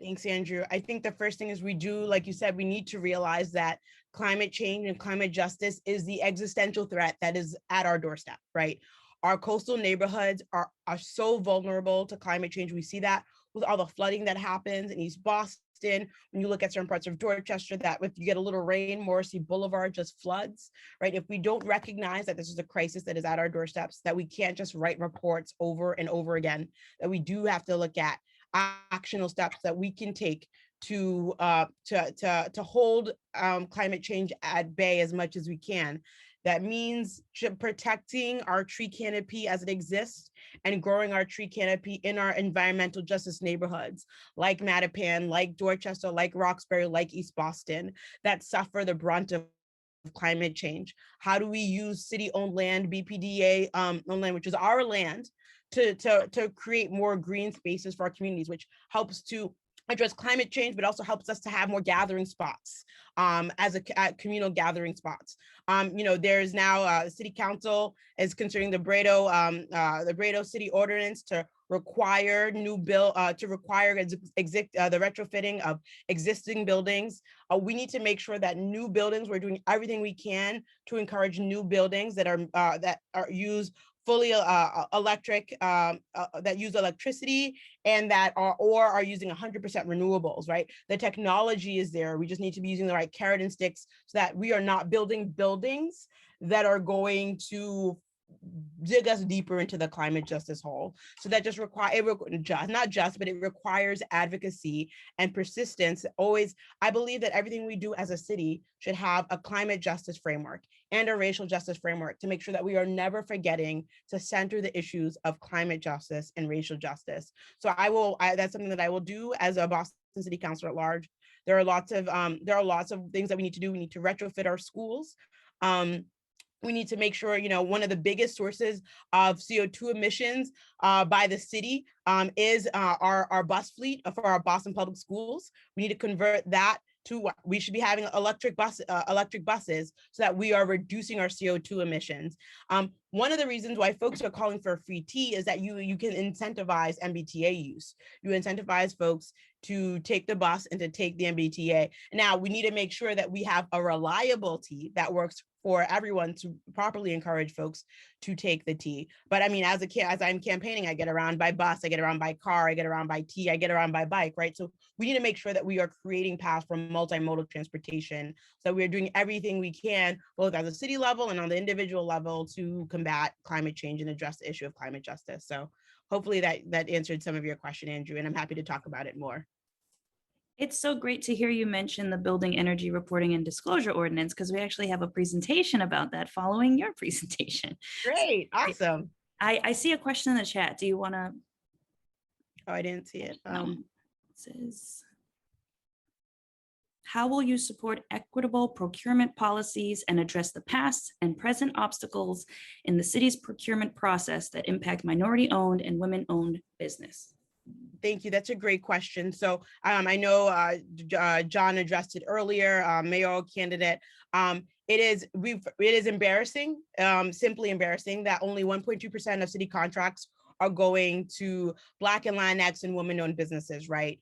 Thanks, Andrew. I think the first thing is we do, like you said, we need to realize that climate change and climate justice is the existential threat that is at our doorstep, right? Our coastal neighborhoods are so vulnerable to climate change. We see that with all the flooding that happens in East Boston. When you look at certain parts of Dorchester, that if you get a little rain, Morrissey Boulevard just floods, right? If we don't recognize that this is a crisis that is at our doorsteps, that we can't just write reports over and over again, that we do have to look at actionable steps that we can take to hold climate change at bay as much as we can. That means protecting our tree canopy as it exists and growing our tree canopy in our environmental justice neighborhoods, like Mattapan, like Dorchester, like Roxbury, like East Boston, that suffer the brunt of climate change. How do we use city-owned land, BPDA owned land, which is our land, to create more green spaces for our communities, which helps to address climate change, but also helps us to have more gathering spots as communal gathering spots. There's now city council is considering the BERDO city ordinance to require the retrofitting of existing buildings. We need to make sure that new buildings, we're doing everything we can to encourage new buildings that are used fully electric, that use electricity and that are using 100% renewables, right? The technology is there. We just need to be using the right carrot and sticks so that we are not building buildings that are going to dig us deeper into the climate justice hole. So that just it requires advocacy and persistence. Always, I believe that everything we do as a city should have a climate justice framework and a racial justice framework to make sure that we are never forgetting to center the issues of climate justice and racial justice. So that's something that I will do as a Boston City Councilor at large. There are lots of things that we need to do. We need to retrofit our schools. We need to make sure, one of the biggest sources of CO2 emissions by the city is our bus fleet for our Boston public schools. We need to convert that to, we should be having electric buses so that we are reducing our CO2 emissions. One of the reasons why folks are calling for a free tea is that you can incentivize MBTA use. You incentivize folks to take the bus and to take the MBTA. Now, we need to make sure that we have a reliable tea that works for everyone to properly encourage folks to take the T. But I mean, as I'm campaigning, I get around by bus, I get around by car, I get around by T, I get around by bike, right? So we need to make sure that we are creating paths for multimodal transportation. So we're doing everything we can, both at the city level and on the individual level, to combat climate change and address the issue of climate justice. So hopefully that answered some of your question, Andrew, and I'm happy to talk about it more. It's so great to hear you mention the Building Energy Reporting and Disclosure Ordinance, because we actually have a presentation about that following your presentation. Great, awesome. I see a question in the chat. Do you want to? Oh, I didn't see it. It says, how will you support equitable procurement policies and address the past and present obstacles in the city's procurement process that impact minority-owned and women-owned business? Thank you. That's a great question. So I know John addressed it earlier, mayoral candidate. It is embarrassing, simply embarrassing, that only 1.2% of city contracts are going to Black and Latinx and women-owned businesses, right?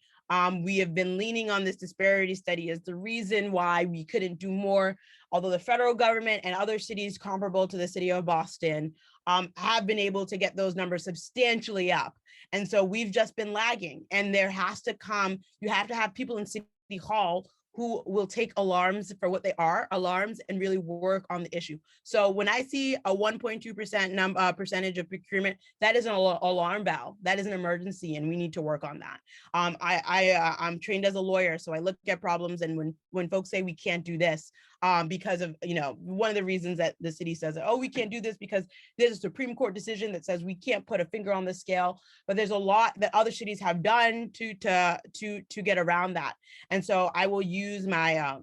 We have been leaning on this disparity study as the reason why we couldn't do more, although the federal government and other cities comparable to the city of Boston have been able to get those numbers substantially up. And so we've just been lagging, and there has to come, you have to have people in City Hall who will take alarms for what they are, alarms, and really work on the issue. So when I see a 1.2% percentage of procurement, that is an alarm bell. That is an emergency, and we need to work on that. I'm trained as a lawyer, so I look at problems, and when folks say we can't do this because of, one of the reasons that the city says, oh, we can't do this because there's a Supreme Court decision that says we can't put a finger on the scale, but there's a lot that other cities have done to get around that. And so I will use my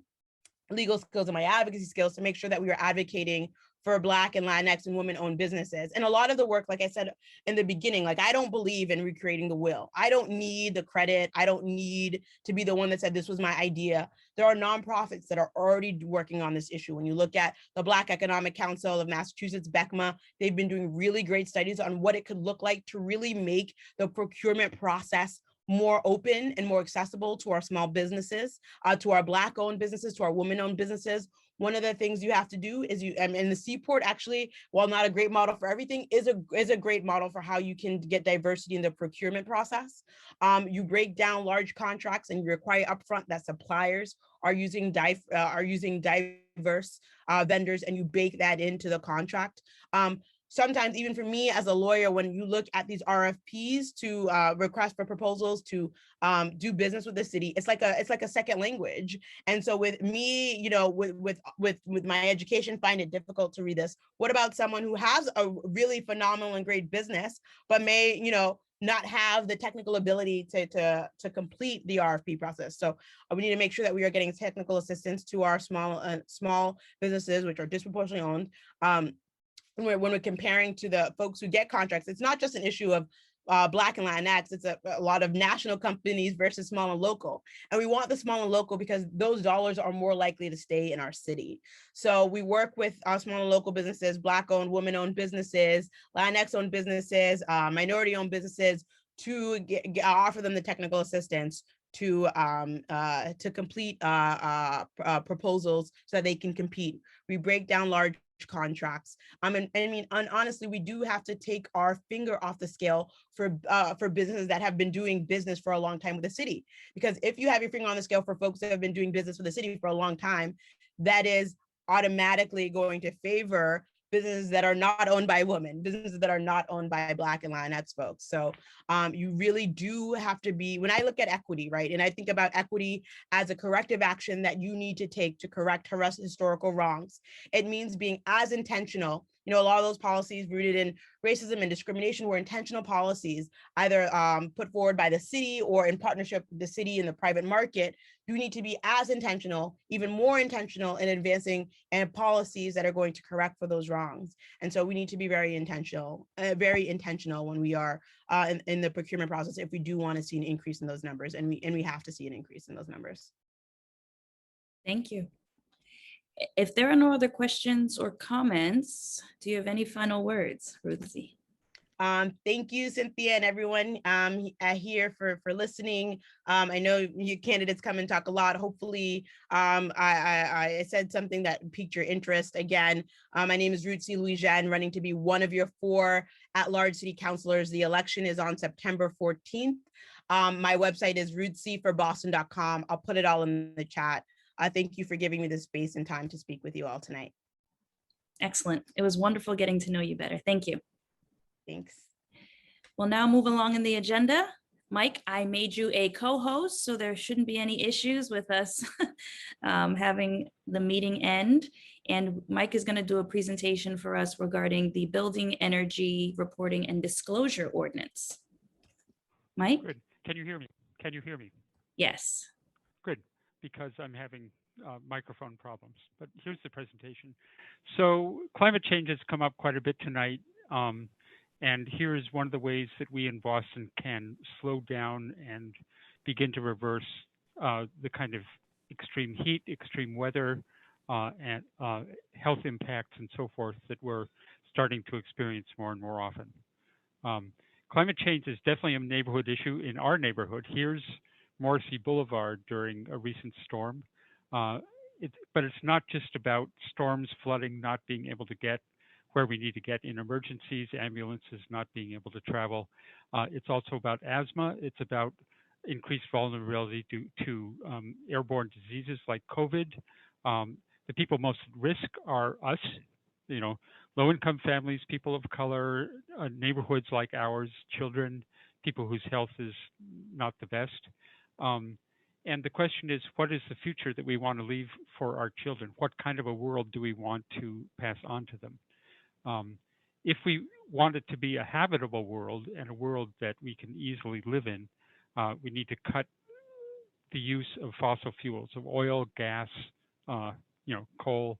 legal skills and my advocacy skills to make sure that we are advocating for Black and Latinx and women-owned businesses. And a lot of the work, like I said in the beginning, like I don't believe in recreating the wheel. I don't need the credit. I don't need to be the one that said this was my idea. There are nonprofits that are already working on this issue. When you look at the Black Economic Council of Massachusetts, BECMA, they've been doing really great studies on what it could look like to really make the procurement process more open and more accessible to our small businesses, to our Black-owned businesses, to our women-owned businesses. One of the things you have to do is and the Seaport actually, while not a great model for everything, is a great model for how you can get diversity in the procurement process. You break down large contracts and you require upfront that suppliers are using diverse vendors, and you bake that into the contract. Sometimes even for me as a lawyer, when you look at these RFPs to request for proposals to do business with the city, it's like a second language. And so with me, with my education, find it difficult to read this. What about someone who has a really phenomenal and great business, but may, not have the technical ability to complete the RFP process? So we need to make sure that we are getting technical assistance to our small businesses, which are disproportionately owned. When we're comparing to the folks who get contracts, it's not just an issue of Black and Latinx, it's a lot of national companies versus small and local. And we want the small and local because those dollars are more likely to stay in our city. So we work with small and local businesses, Black-owned, women-owned businesses, Latinx-owned businesses, minority-owned businesses to offer them the technical assistance to complete proposals so that they can compete. We break down large contracts. And honestly, we do have to take our finger off the scale for businesses that have been doing business for a long time with the city. Because if you have your finger on the scale for folks that have been doing business with the city for a long time, that is automatically going to favor businesses that are not owned by women, businesses that are not owned by Black and Latinx folks. So you really do have to be, when I look at equity, right, and I think about equity as a corrective action that you need to take to correct historical wrongs, it means being as intentional. A lot of those policies rooted in racism and discrimination were intentional policies, either put forward by the city or in partnership with the city and the private market. You need to be as intentional, even more intentional in advancing and policies that are going to correct for those wrongs. And so we need to be very intentional when we are in the procurement process if we do want to see an increase in those numbers, and we have to see an increase in those numbers. Thank you. If there are no other questions or comments, do you have any final words, Ruthzee? Thank you, Cynthia, and everyone here for listening. I know you candidates come and talk a lot. Hopefully, I said something that piqued your interest. Again, my name is Ruthzee Louijeuene, running to be one of your 4 at-large city councilors. The election is on September 14th. My website is ruthzeeforboston.com. I'll put it all in the chat. Thank you for giving me the space and time to speak with you all tonight. Excellent. It was wonderful getting to know you better. Thank you. Thanks. We'll now move along in the agenda. Mike, I made you a co-host, so there shouldn't be any issues with us having the meeting end. And Mike is going to do a presentation for us regarding the Building Energy Reporting and Disclosure Ordinance. Mike? Good. Can you hear me? Can you hear me? Yes. Good, because I'm having microphone problems. But here's the presentation. So climate change has come up quite a bit tonight. And here is one of the ways that we in Boston can slow down and begin to reverse the kind of extreme heat, extreme weather, and health impacts and so forth that we're starting to experience more and more often. Climate change is definitely a neighborhood issue in our neighborhood. Here's Morrissey Boulevard during a recent storm. But it's not just about storms, flooding, not being able to get where we need to get in emergencies, ambulances not being able to travel. It's also about asthma. It's about increased vulnerability to airborne diseases like COVID. The people most at risk are us, low-income families, people of color, neighborhoods like ours, children, people whose health is not the best. And the question is, what is the future that we want to leave for our children? What kind of a world do we want to pass on to them? If we want it to be a habitable world and a world that we can easily live in, we need to cut the use of fossil fuels, of oil, gas, coal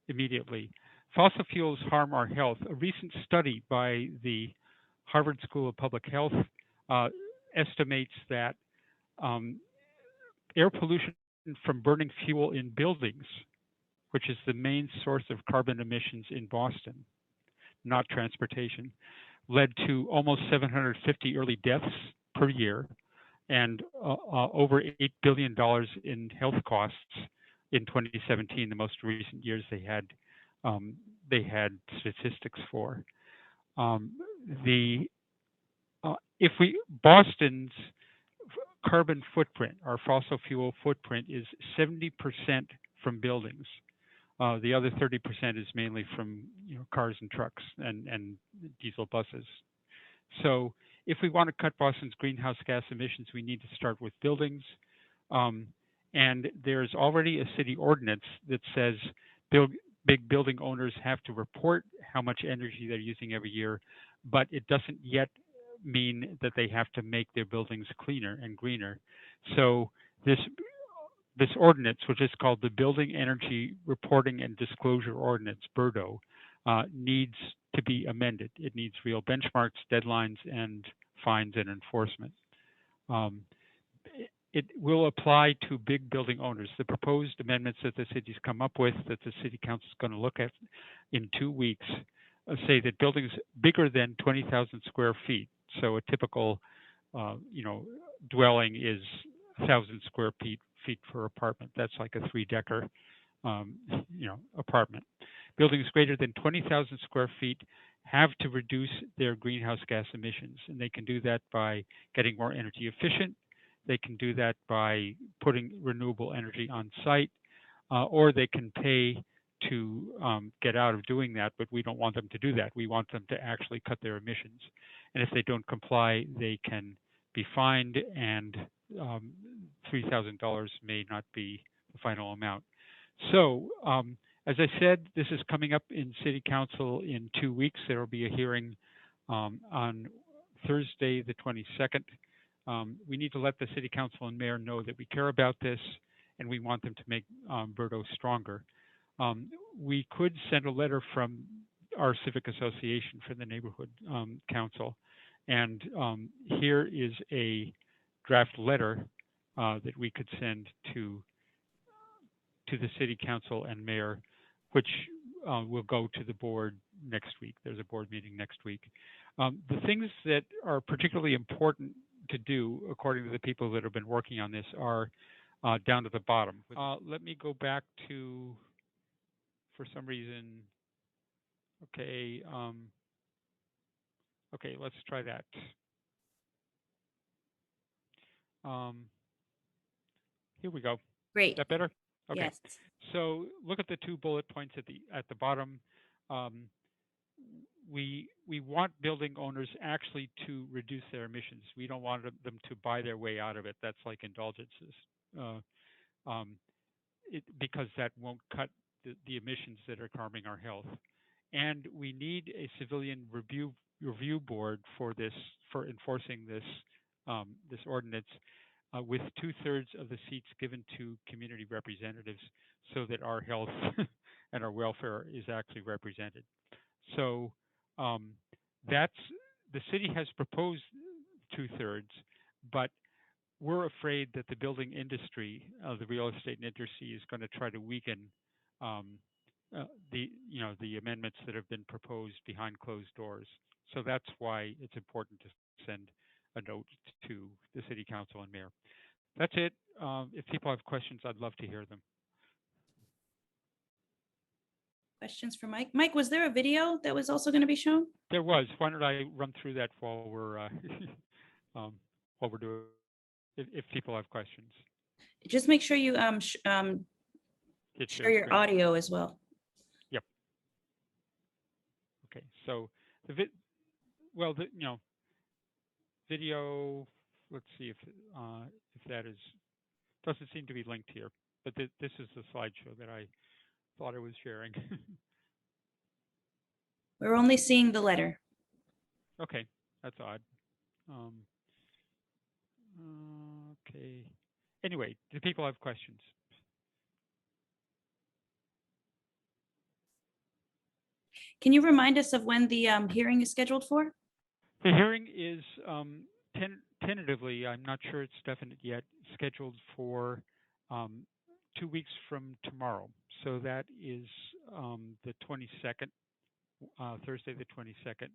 immediately. Fossil fuels harm our health. A recent study by the Harvard School of Public Health estimates that air pollution from burning fuel in buildings, which is the main source of carbon emissions in Boston, not transportation, led to almost 750 early deaths per year and over $8 billion in health costs in 2017, the most recent years they had statistics for. Boston's carbon footprint, our fossil fuel footprint, is 70% from buildings. The other 30% is mainly from cars and trucks and diesel buses. So if we want to cut Boston's greenhouse gas emissions, we need to start with buildings. And there's already a city ordinance that says big building owners have to report how much energy they're using every year, but it doesn't yet mean that they have to make their buildings cleaner and greener. So this ordinance, which is called the Building Energy Reporting and Disclosure Ordinance, BERDO, needs to be amended. It needs real benchmarks, deadlines, and fines and enforcement. It will apply to big building owners. The proposed amendments that the city's come up with, that the city council is going to look at in 2 weeks, say that buildings bigger than 20,000 square feet. So a typical, dwelling is 1,000 square feet per apartment. That's like a 3-decker, apartment. Buildings greater than 20,000 square feet have to reduce their greenhouse gas emissions, and they can do that by getting more energy efficient. They can do that by putting renewable energy on site, or they can pay to get out of doing that, but we don't want them to do that. We want them to actually cut their emissions. And if they don't comply, they can be fined, and $3,000 may not be the final amount. So, as I said, this is coming up in City Council in 2 weeks. There will be a hearing on Thursday, the 22nd. We need to let the City Council and Mayor know that we care about this, and we want them to make BERDO stronger. We could send a letter from our civic association for the neighborhood council, and here is a draft letter that we could send to the City Council and Mayor, which will go to the board next week. There's a board meeting next week. The things that are particularly important to do, according to the people that have been working on this, are down to the bottom. Let me go back to, for some reason, okay, okay, let's try that. Here we go. Great. Is that better? Okay. Yes. So look at the 2 bullet points at the bottom. We want building owners actually to reduce their emissions. We don't want them to buy their way out of it. That's like indulgences, because that won't cut the emissions that are harming our health. And we need a civilian review board for enforcing this ordinance, with 2/3 of the seats given to community representatives, so that our health and our welfare is actually represented. So that's, the city has proposed 2/3, but we're afraid that the building industry, the real estate industry, is going to try to weaken the amendments that have been proposed behind closed doors. So that's why it's important to send a note to the City Council and Mayor. That's it. If people have questions, I'd love to hear them. Questions for Mike? Mike, was there a video that was also going to be shown? There was. Why don't I run through that while we're doing if people have questions. Just make sure you Hit share your screen. audio as well. Yep. Okay, so the video. Let's see if that is doesn't seem to be linked here, but this is the slideshow that I thought I was sharing. We're only seeing the letter. Okay, that's odd. Okay. Anyway, do people have questions? Can you remind us of when the hearing is scheduled for? The hearing is tentatively, I'm not sure it's definite yet, scheduled for 2 weeks from tomorrow. So that is the 22nd, Thursday the 22nd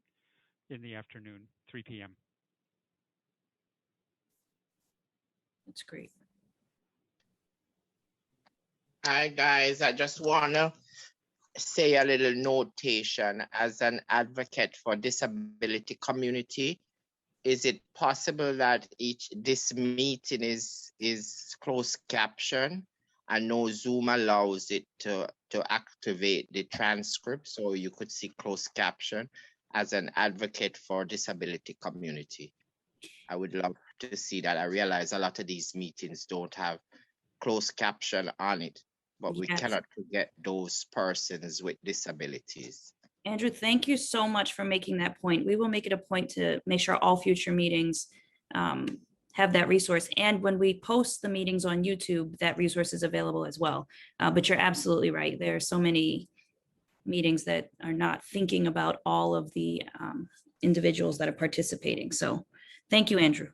in the afternoon, 3 p.m. That's great. Hi, guys. I just want to say a little notation as an advocate for disability community. Is it possible that this meeting is closed caption? I know Zoom allows it to activate the transcript, so you could see closed caption as an advocate for disability community. I would love to see that. I realize a lot of these meetings don't have closed caption on it, but we Yes. cannot forget those persons with disabilities. Andrew, thank you so much for making that point. We will make it a point to make sure all future meetings have that resource. And when we post the meetings on YouTube, that resource is available as well. But you're absolutely right. There are so many meetings that are not thinking about all of the individuals that are participating. So thank you, Andrew.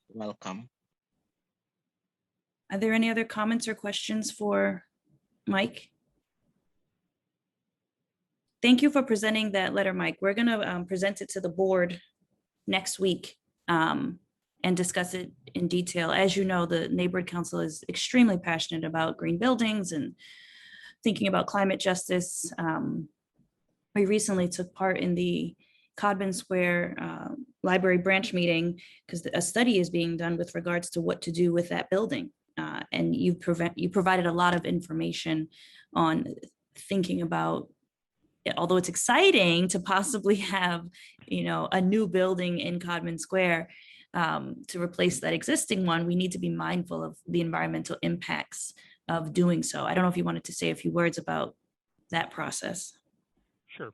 Welcome. Are there any other comments or questions for Mike? Thank you for presenting that letter, Mike. We're going to present it to the board next week and discuss it in detail. As you know, the Neighborhood Council is extremely passionate about green buildings and thinking about climate justice. We recently took part in the Codman Square Library branch meeting because a study is being done with regards to what to do with that building. And you provided a lot of information on thinking about, although it's exciting to possibly have, a new building in Codman Square to replace that existing one, we need to be mindful of the environmental impacts of doing so. I don't know if you wanted to say a few words about that process. Sure.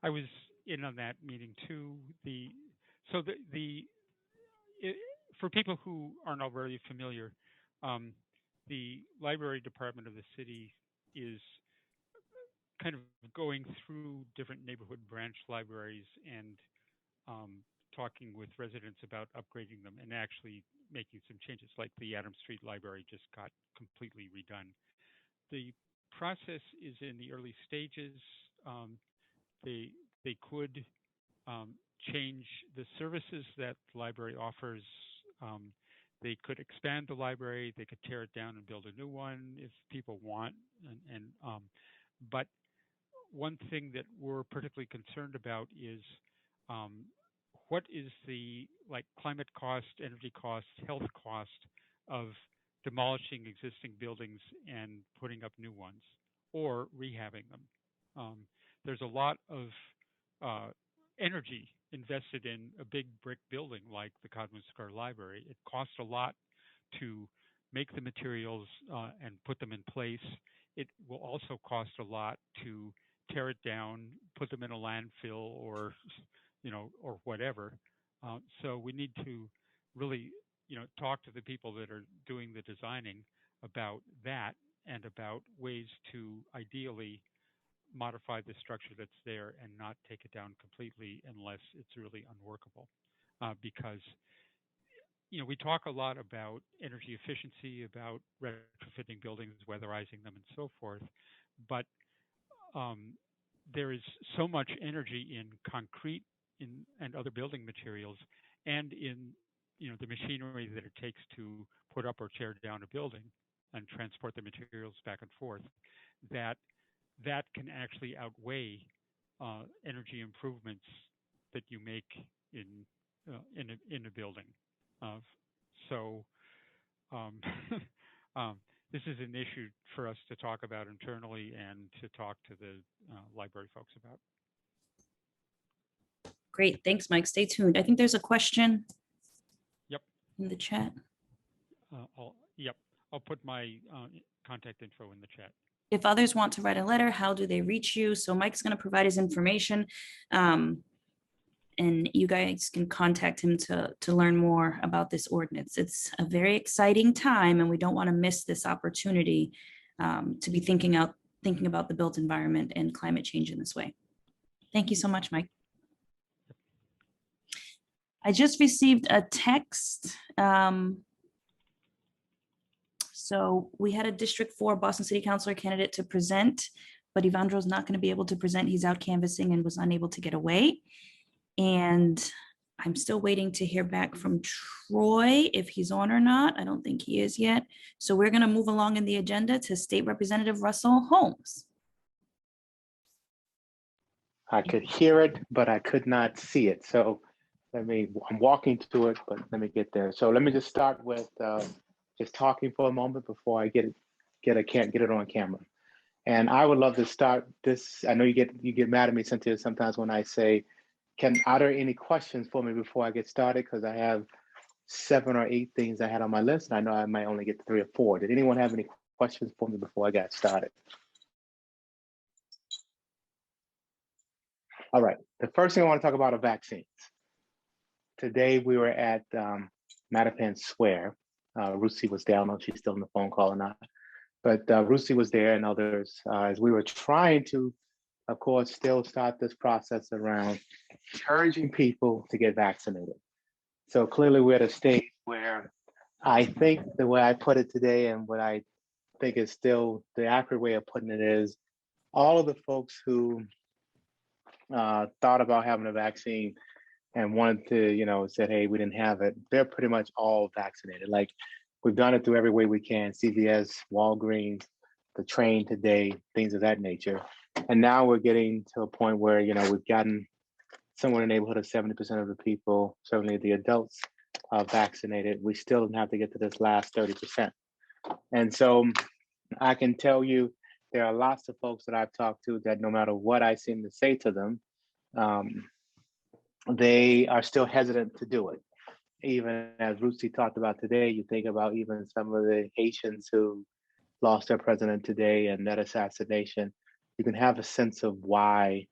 I was in on that meeting too. For people who aren't already familiar, the library department of the city is kind of going through different neighborhood branch libraries and talking with residents about upgrading them and actually making some changes, like the Adams Street Library just got completely redone. The process is in the early stages. They could change the services that the library offers. They could expand the library. They could tear it down and build a new one if people want. But one thing that we're particularly concerned about is what is the climate cost, energy cost, health cost of demolishing existing buildings and putting up new ones or rehabbing them. There's a lot of energy invested in a big brick building like the Codman Square Library. It costs a lot to make the materials and put them in place. It will also cost a lot to tear it down, put them in a landfill or whatever. So we need to really, talk to the people that are doing the designing about that and about ways to ideally modify the structure that's there and not take it down completely unless it's really unworkable. Because we talk a lot about energy efficiency, about retrofitting buildings, weatherizing them, and so forth, but there is so much energy in concrete and other building materials and in the machinery that it takes to put up or tear down a building and transport the materials back and forth that can actually outweigh energy improvements that you make in a building. So um, this is an issue for us to talk about internally and to talk to the library folks about. Great, thanks, Mike. Stay tuned. I think there's a question. Yep. In the chat. I'll put my contact info in the chat. If others want to write a letter, how do they reach you? So Mike's going to provide his information, and you guys can contact him to learn more about this ordinance. It's a very exciting time, and we don't want to miss this opportunity to be thinking about the built environment and climate change in this way. Thank you so much, Mike. I just received a text. So we had a District 4 Boston City Councilor candidate to present, but Ivandro's not going to be able to present. He's out canvassing and was unable to get away. And I'm still waiting to hear back from Troy if he's on or not. I don't think he is yet. So we're going to move along in the agenda to State Representative Russell Holmes. I could hear it, but I could not see it. So I'm walking to it, but let me get there. So let me just start with just talking for a moment before I can't get it on camera. And I would love to start this. I know you get mad at me, Cynthia, sometimes when I say, are there any questions for me before I get started? Because I have 7 or 8 things I had on my list, and I know I might only get to 3 or 4. Did anyone have any questions for me before I got started? All right, the first thing I want to talk about are vaccines. Today we were at Mattapan Square. Ruthzee was there. I don't know if she's still on the phone call or not, but Ruthzee was there and others as we were trying to, of course, still start this process around encouraging people to get vaccinated. So clearly we're at a stage where I think the way I put it today and what I think is still the accurate way of putting it is all of the folks who thought about having a vaccine and wanted to, said, hey, we didn't have it, they're pretty much all vaccinated. Like we've done it through every way we can, CVS, Walgreens, the train today, things of that nature. And now we're getting to a point where, we've gotten somewhere in the neighborhood of 70% of the people, certainly the adults, vaccinated. We still have to get to this last 30%. And so I can tell you, there are lots of folks that I've talked to that no matter what I seem to say to them, they are still hesitant to do it. Even as Ruthzee talked about today, you think about even some of the Haitians who lost their president today and that assassination, you can have a sense of why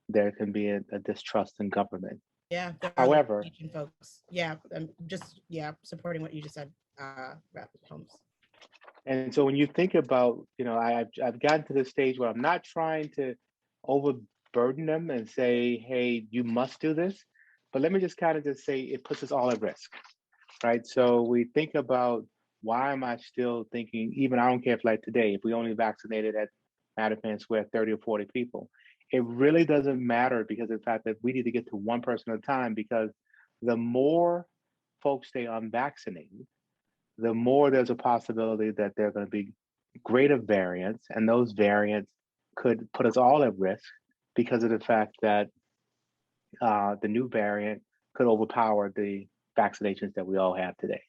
there can be a distrust in government. Yeah. However, folks. Yeah, I'm just supporting what you just said, Holmes. And so when you think about, I've gotten to this stage where I'm not trying to overburden them and say, hey, you must do this. But let me just kind of just say it puts us all at risk, right? So we think about why am I still thinking, even I don't care if like today, if we only vaccinated at Mattapan Square 30 or 40 people, it really doesn't matter because of the fact that we need to get to one person at a time, because the more folks stay unvaccinated, the more there's a possibility that there are going to be greater variants, and those variants could put us all at risk because of the fact that the new variant could overpower the vaccinations that we all have today.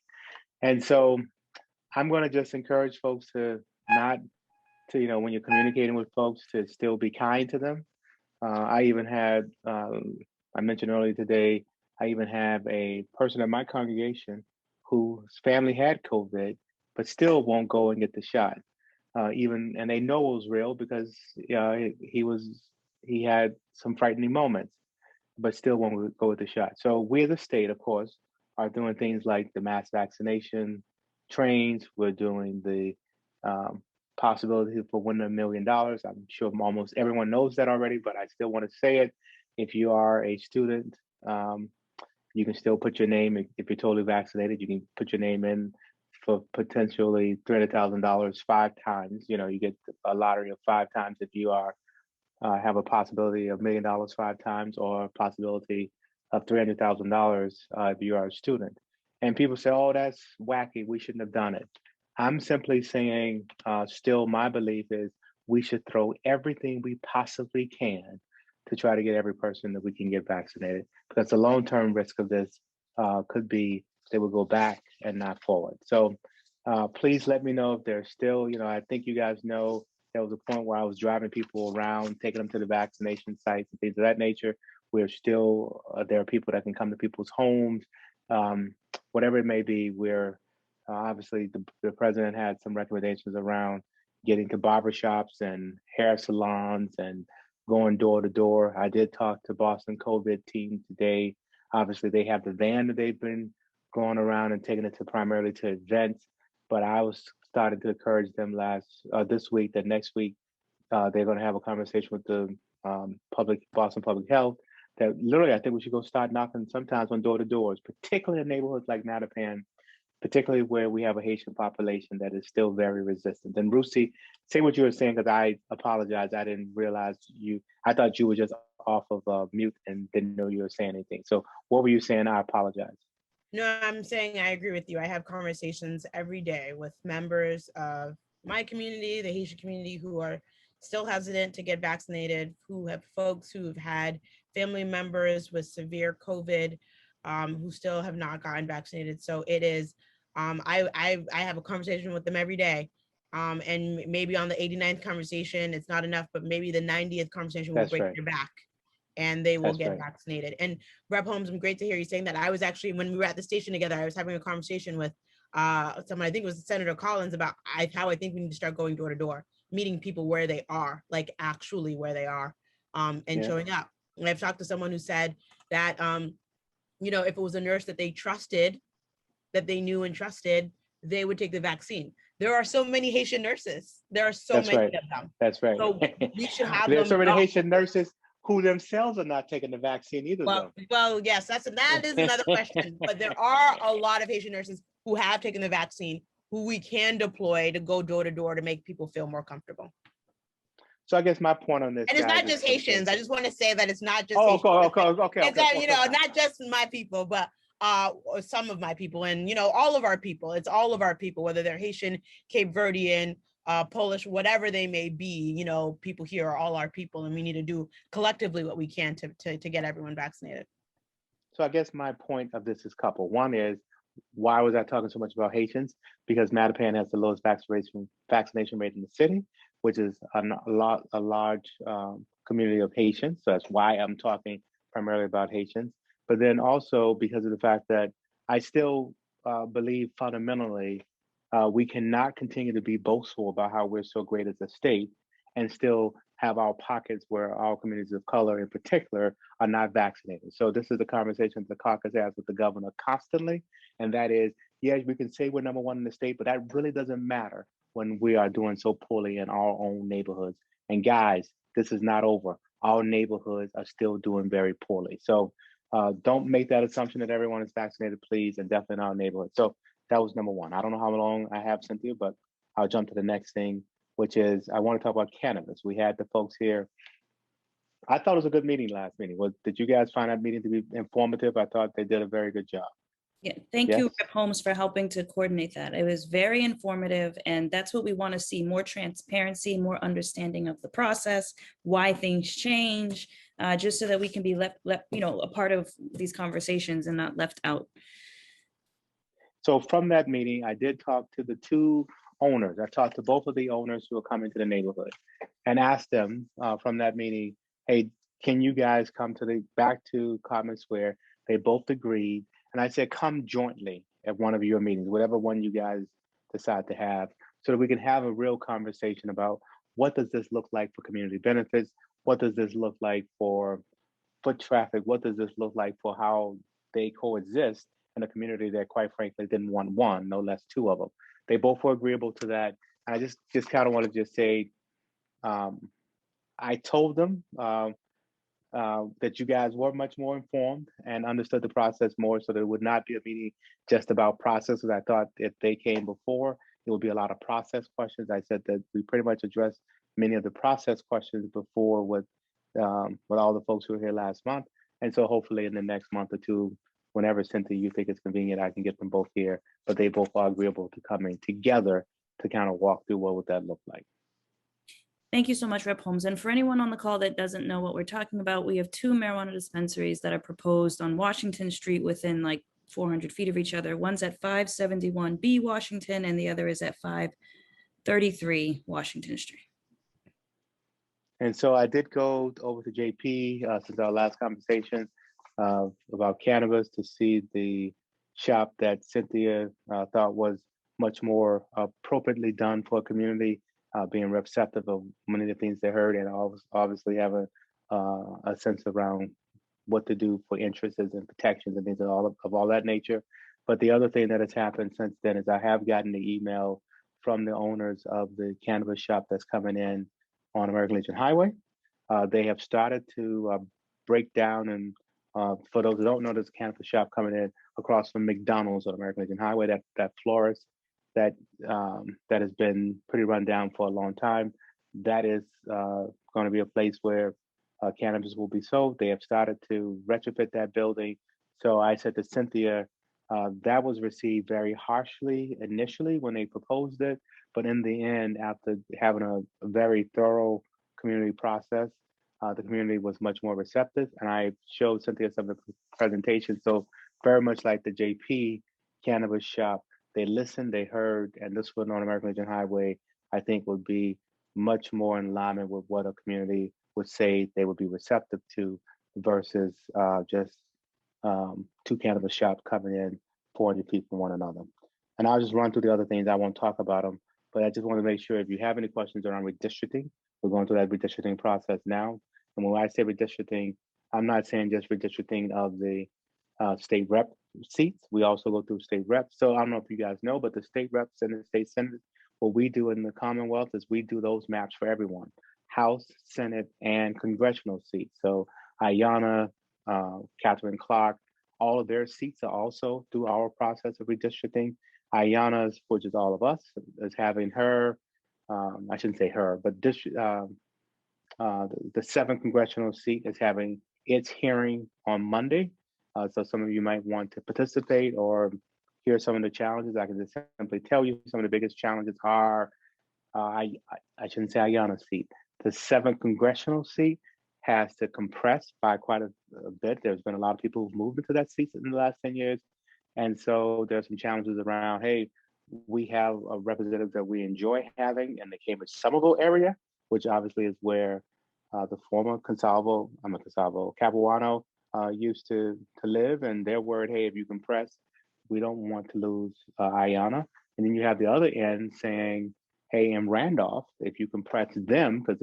And so I'm going to just encourage folks to not to, when you're communicating with folks, to still be kind to them. I even had, I mentioned earlier today, I even have a person in my congregation whose family had COVID, but still won't go and get the shot. And they know it was real because he had some frightening moments, but still won't go with the shot. So we as a state, of course, are doing things like the mass vaccination trains. We're doing the possibility for winning $1 million. I'm sure almost everyone knows that already, but I still want to say it. If you are a student, you can still put your name, if you're totally vaccinated, you can put your name in for potentially $300,000 5 times. You get a lottery of 5 times if you are have a possibility of $1 million 5 times, or a possibility of $300,000 if you are a student. And people say, oh, that's wacky, we shouldn't have done it. I'm simply saying, still my belief is we should throw everything we possibly can to try to get every person that we can get vaccinated, because the long-term risk of this could be they will go back and not forward. So please let me know if there's still, I think you guys know there was a point where I was driving people around, taking them to the vaccination sites and things of that nature. We're still, there are people that can come to people's homes, whatever it may be. We're obviously the president had some recommendations around getting to barbershops and hair salons and going door to door. I did talk to Boston COVID team today. Obviously, they have the van that they've been going around and taking it to primarily to events. But I was starting to encourage them this week that next week they're going to have a conversation with the Boston Public Health. That literally, I think we should go start knocking sometimes on door to doors, particularly in neighborhoods like Mattapan, particularly where we have a Haitian population that is still very resistant. And Ruthzee, say what you were saying, because I apologize. I didn't realize I thought you were just off of mute and didn't know you were saying anything. So what were you saying? I apologize. No, I'm saying I agree with you. I have conversations every day with members of my community, the Haitian community, who are still hesitant to get vaccinated, who have folks who have had family members with severe COVID, who still have not gotten vaccinated. So it is, I have a conversation with them every day. And maybe on the 89th conversation, it's not enough, but maybe the 90th conversation will break their back and they will get vaccinated. And Rep. Holmes, I'm great to hear you saying that. I was actually, when we were at the station together, I was having a conversation with someone, I think it was Senator Collins, about how I think we need to start going door to door, meeting people where they are, like actually where they are, and showing up. And I've talked to someone who said that, if it was a nurse that they trusted, that they knew and trusted, they would take the vaccine. There are so many Haitian nurses. There are so many of them. That's right. So we should have There's so them many Haitian nurses who themselves are not taking the vaccine either. Well, yes, that is another question. But there are a lot of Haitian nurses who have taken the vaccine, who we can deploy to go door to door to make people feel more comfortable. So I guess my point on this, and it's not just Haitians. I just want to say that it's not just okay. It's not just my people, but some of my people, and all of our people. It's all of our people, whether they're Haitian, Cape Verdean, Polish, whatever they may be. People here are all our people, and we need to do collectively what we can to get everyone vaccinated. So I guess my point of this is couple. One is, why was I talking so much about Haitians? Because Mattapan has the lowest vaccination rate in the city, which is a large community of Haitians. So that's why I'm talking primarily about Haitians. But then also because of the fact that I still believe fundamentally we cannot continue to be boastful about how we're so great as a state and still have our pockets where our communities of color in particular are not vaccinated. So this is the conversation the caucus has with the governor constantly. And that is, yes, we can say we're number one in the state, but that really doesn't matter when we are doing so poorly in our own neighborhoods. And guys, this is not over. Our neighborhoods are still doing very poorly. So don't make that assumption that everyone is vaccinated, please, and definitely in our neighborhood. So that was number one. I don't know how long I have, Cynthia, but I'll jump to the next thing, which is I want to talk about cannabis. We had the folks here. I thought it was a good meeting last meeting. Did you guys find that meeting to be informative? I thought they did a very good job. Yeah, thank you, Rep. Holmes, for helping to coordinate that. It was very informative, and that's what we want to see: more transparency, more understanding of the process, why things change, just so that we can be left, a part of these conversations and not left out. So from that meeting, I did talk to the two owners. I talked to both of the owners who are coming to the neighborhood and asked them from that meeting, hey, can you guys come back to Codman Square? They both agreed. And I said, come jointly at one of your meetings, whatever one you guys decide to have, so that we can have a real conversation about what does this look like for community benefits? What does this look like for foot traffic? What does this look like for how they coexist in a community that, quite frankly, didn't want one, no less two of them? They both were agreeable to that. And I just kind of want to just say, I told them that you guys were much more informed and understood the process more, so that it would not be a meeting just about processes. I thought if they came before, it would be a lot of process questions. I said that we pretty much addressed many of the process questions before with all the folks who were here last month. And so hopefully in the next month or two, whenever, Cynthia, you think it's convenient, I can get them both here, but they both are agreeable to coming together to kind of walk through what would that look like. Thank you so much, Rep. Holmes. And for anyone on the call that doesn't know what we're talking about, we have two marijuana dispensaries that are proposed on Washington Street within like 400 feet of each other. One's at 571B Washington and the other is at 533 Washington Street. And so I did go over to JP since our last conversation about cannabis to see the shop that Cynthia thought was much more appropriately done for a community, being receptive of many of the things they heard, and obviously have a sense around what to do for interests and protections and things of all that nature. But the other thing that has happened since then is I have gotten the email from the owners of the cannabis shop that's coming in on American Legion Highway. They have started to break down, and for those who don't know, there's a cannabis shop coming in across from McDonald's on American Legion Highway, that florist that has been pretty run down for a long time. That is going to be a place where cannabis will be sold. They have started to retrofit that building. So I said to Cynthia, that was received very harshly initially when they proposed it, but in the end, after having a very thorough community process, the community was much more receptive. And I showed Cynthia some of the presentations. So very much like the JP cannabis shop, they listened, they heard, and this one on American Legion Highway, I think would be much more in alignment with what a community would say they would be receptive to versus just two cannabis shops coming in 400 feet from one another. And I'll just run through the other things. I won't talk about them, but I just want to make sure if you have any questions around redistricting, we're going through that redistricting process now. And when I say redistricting, I'm not saying just redistricting of the state rep seats. We also go through state reps. So I don't know if you guys know, but the state reps and the state senate, what we do in the Commonwealth is we do those maps for everyone, House, Senate, and congressional seats. So Ayanna, Catherine Clark, all of their seats are also through our process of redistricting. Ayanna's, which is all of us, is having her, I shouldn't say her, but the 7th congressional seat is having its hearing on Monday. So some of you might want to participate or hear some of the challenges. I can just simply tell you some of the biggest challenges are, I shouldn't say Ayanna's seat. The 7th congressional seat has to compress by quite a bit. There's been a lot of people who've moved into that seat in the last 10 years. And so there's some challenges around, hey, we have a representative that we enjoy having in the Cambridge-Somerville area, which obviously is where the former Capuano used to live. And their word, hey, if you compress, we don't want to lose Ayanna. And then you have the other end saying, hey, in Randolph, if you compress them, because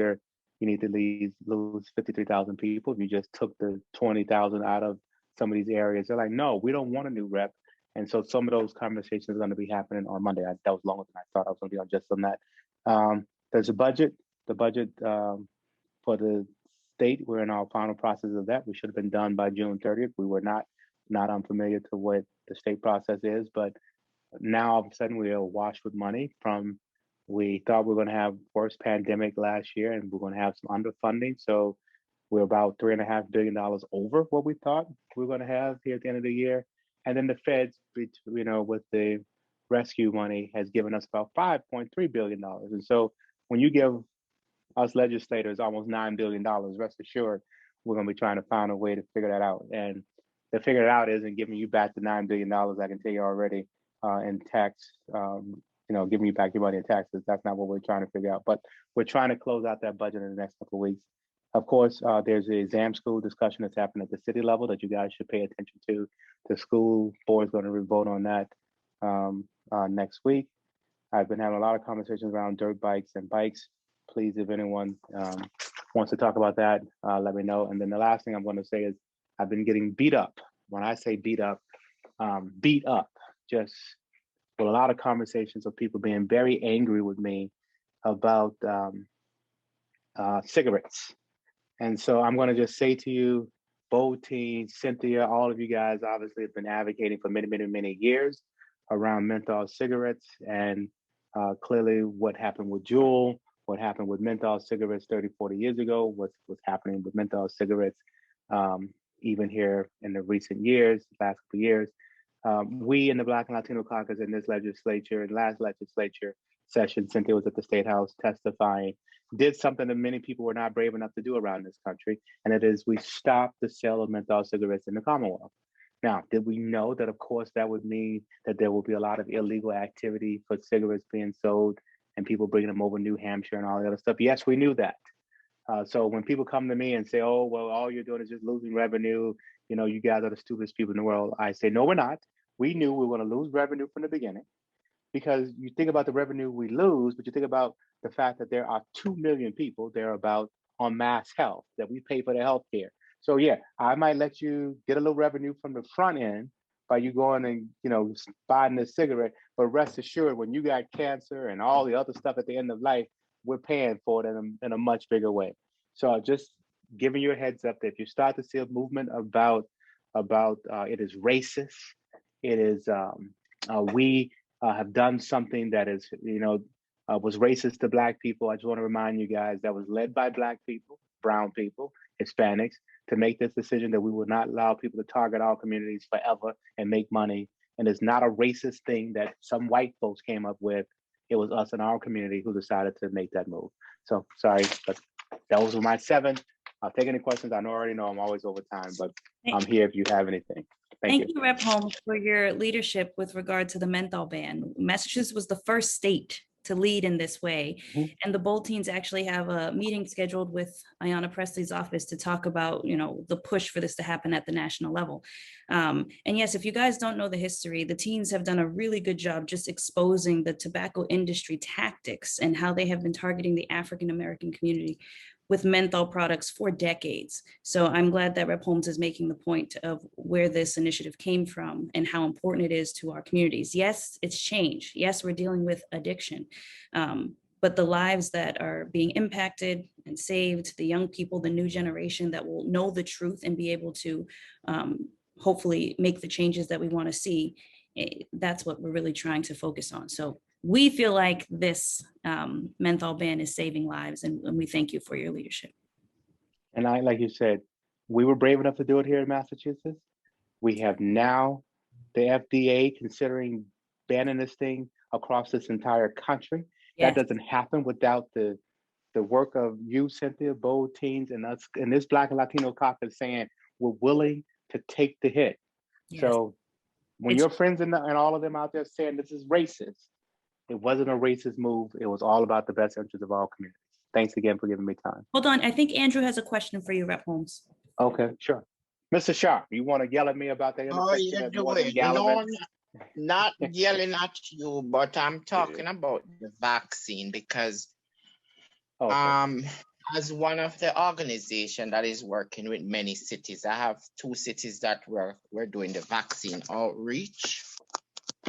you need to lose 53,000 people. If you just took the 20,000 out of some of these areas, they're like, no, we don't want a new rep. And so some of those conversations are going to be happening on Monday. That was longer than I thought I was going to be on just on that. There's a budget. The budget for the state, we're in our final process of that. We should have been done by June 30th. We were not unfamiliar to what the state process is, but now all of a sudden we are awash with money from, we thought we were going to have worst pandemic last year and we're going to have some underfunding. So we're about $3.5 billion over what we thought we were going to have here at the end of the year. And then the feds, with the rescue money, has given us about $5.3 billion. And so when you give us legislators almost $9 billion, rest assured, we're going to be trying to find a way to figure that out. And to figure it out isn't giving you back the $9 billion, I can tell you already, in tax, giving you back your money in taxes. That's not what we're trying to figure out. But we're trying to close out that budget in the next couple of weeks. Of course, there's the exam school discussion that's happening at the city level that you guys should pay attention to. The school board is going to vote on that next week. I've been having a lot of conversations around dirt bikes and bikes. Please, if anyone wants to talk about that, let me know. And then the last thing I'm going to say is I've been getting beat up. When I say beat up, just with a lot of conversations of people being very angry with me about cigarettes. And so I'm going to just say to you, both teams, Cynthia, all of you guys obviously have been advocating for many, many, many years around menthol cigarettes. And clearly what happened with Juul, what happened with menthol cigarettes 30, 40 years ago, what's happening with menthol cigarettes even here in the recent years, last couple of years. We in the Black and Latino caucus in this legislature, in last legislature session, Cynthia was at the State House testifying, did something that many people were not brave enough to do around this country, and it is we stopped the sale of menthol cigarettes in the Commonwealth. Now, did we know that, of course, that would mean that there will be a lot of illegal activity for cigarettes being sold and people bringing them over New Hampshire and all the other stuff? Yes, we knew that. So when people come to me and say, oh, well, all you're doing is just losing revenue, you know, you guys are the stupidest people in the world, I say, no, we're not. We knew we were going to lose revenue from the beginning, because you think about the revenue we lose, but you think about the fact that there are 2 million people thereabout on mass health that we pay for their health care. So yeah, I might let you get a little revenue from the front end by you going and, you know, buying this cigarette, but rest assured, when you got cancer and all the other stuff at the end of life, we're paying for it in a much bigger way. So just giving you a heads up that if you start to see a movement about it is racist, it is we have done something that is, you know, was racist to Black people. I just want to remind you guys that was led by Black people, brown people, Hispanics, to make this decision that we will not allow people to target our communities forever and make money. And it's not a racist thing that some white folks came up with. It was us in our community who decided to make that move. So sorry, but those were my 7. I'll take any questions. I already know I'm always over time, but I'm here if you have anything. Thank you. Rep. Holmes, for your leadership with regard to the menthol ban. Massachusetts was the first state to lead in this way. And the Bold Teens actually have a meeting scheduled with Ayanna Presley's office to talk about, you know, the push for this to happen at the national level. And yes, if you guys don't know the history, the teens have done a really good job just exposing the tobacco industry tactics and how they have been targeting the African-American community with menthol products for decades. So I'm glad that Rep. Holmes is making the point of where this initiative came from and how important it is to our communities. Yes, it's change. Yes, we're dealing with addiction, but the lives that are being impacted and saved, the young people, the new generation that will know the truth and be able to hopefully make the changes that we want to see, that's what we're really trying to focus on. So we feel like this menthol ban is saving lives, and we thank you for your leadership. And like you said, we were brave enough to do it here in Massachusetts. We have now the FDA considering banning this thing across this entire country. Yes. That doesn't happen without the work of you, Cynthia, Bold Teens, and us, and this Black and Latino caucus saying we're willing to take the hit. Yes. So when your friends and all of them out there saying this is racist, it wasn't a racist move. It was all about the best interest of all communities. Thanks again for giving me time. Hold on. I think Andrew has a question for you, Rep. Holmes. Okay, sure. Mr. Sharp, you want to yell at me about that? Oh, you're doing. No, not yelling at you, but I'm talking about the vaccine because as one of the organizations that is working with many cities, I have 2 cities that we're doing the vaccine outreach.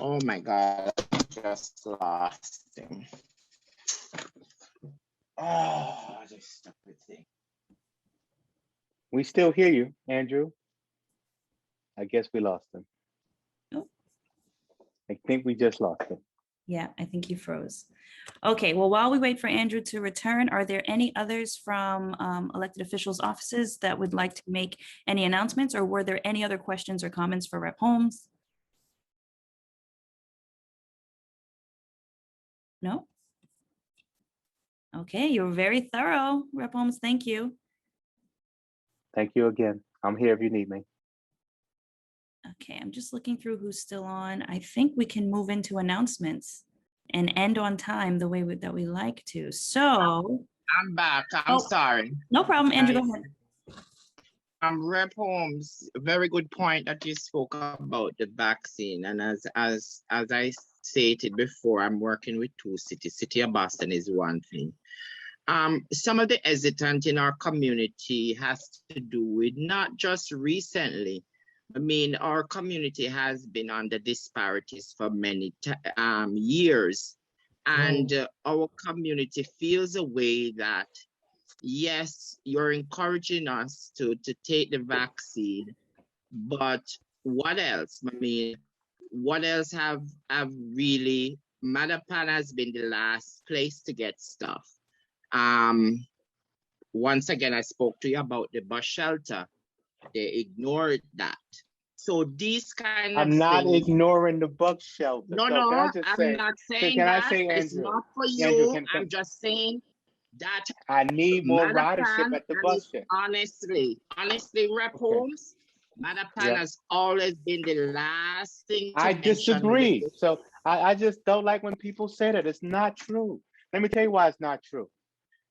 Oh my God, I just lost him. Oh, this stupid thing. We still hear you, Andrew. I guess we lost him. Oh. I think we just lost him. Yeah, I think he froze. Okay, well, while we wait for Andrew to return, are there any others from elected officials' offices that would like to make any announcements, or were there any other questions or comments for Rep. Holmes? No? Okay, you're very thorough, Rep. Holmes. Thank you. Thank you again. I'm here if you need me. Okay, I'm just looking through who's still on. I think we can move into announcements and end on time the way that we like to. So I'm back. I'm sorry. No problem, Andrew. Go ahead. Rep. Holmes, very good point that you spoke about the vaccine. And as I stated before, I'm working with 2 cities. City of Boston is one thing. Some of the hesitant in our community has to do with not just recently. I mean, our community has been under disparities for many years. And our community feels a way that, yes, you're encouraging us to take the vaccine, but what else? I mean, what else have really, Mattapan has been the last place to get stuff. Once again, I spoke to you about the bus shelter. They ignored that. So these kind of I'm not ignoring the bus shelter. No, so no, I'm not saying that. It's not for you. Andrew, I'm just saying That I need more ridership Mattapan at the bus has station. honestly, Rep. Okay. Holmes, Mattapan Yeah. has always been the last thing to I mention with disagree. this. So I just don't like when people say that. It's not true. Let me tell you why it's not true.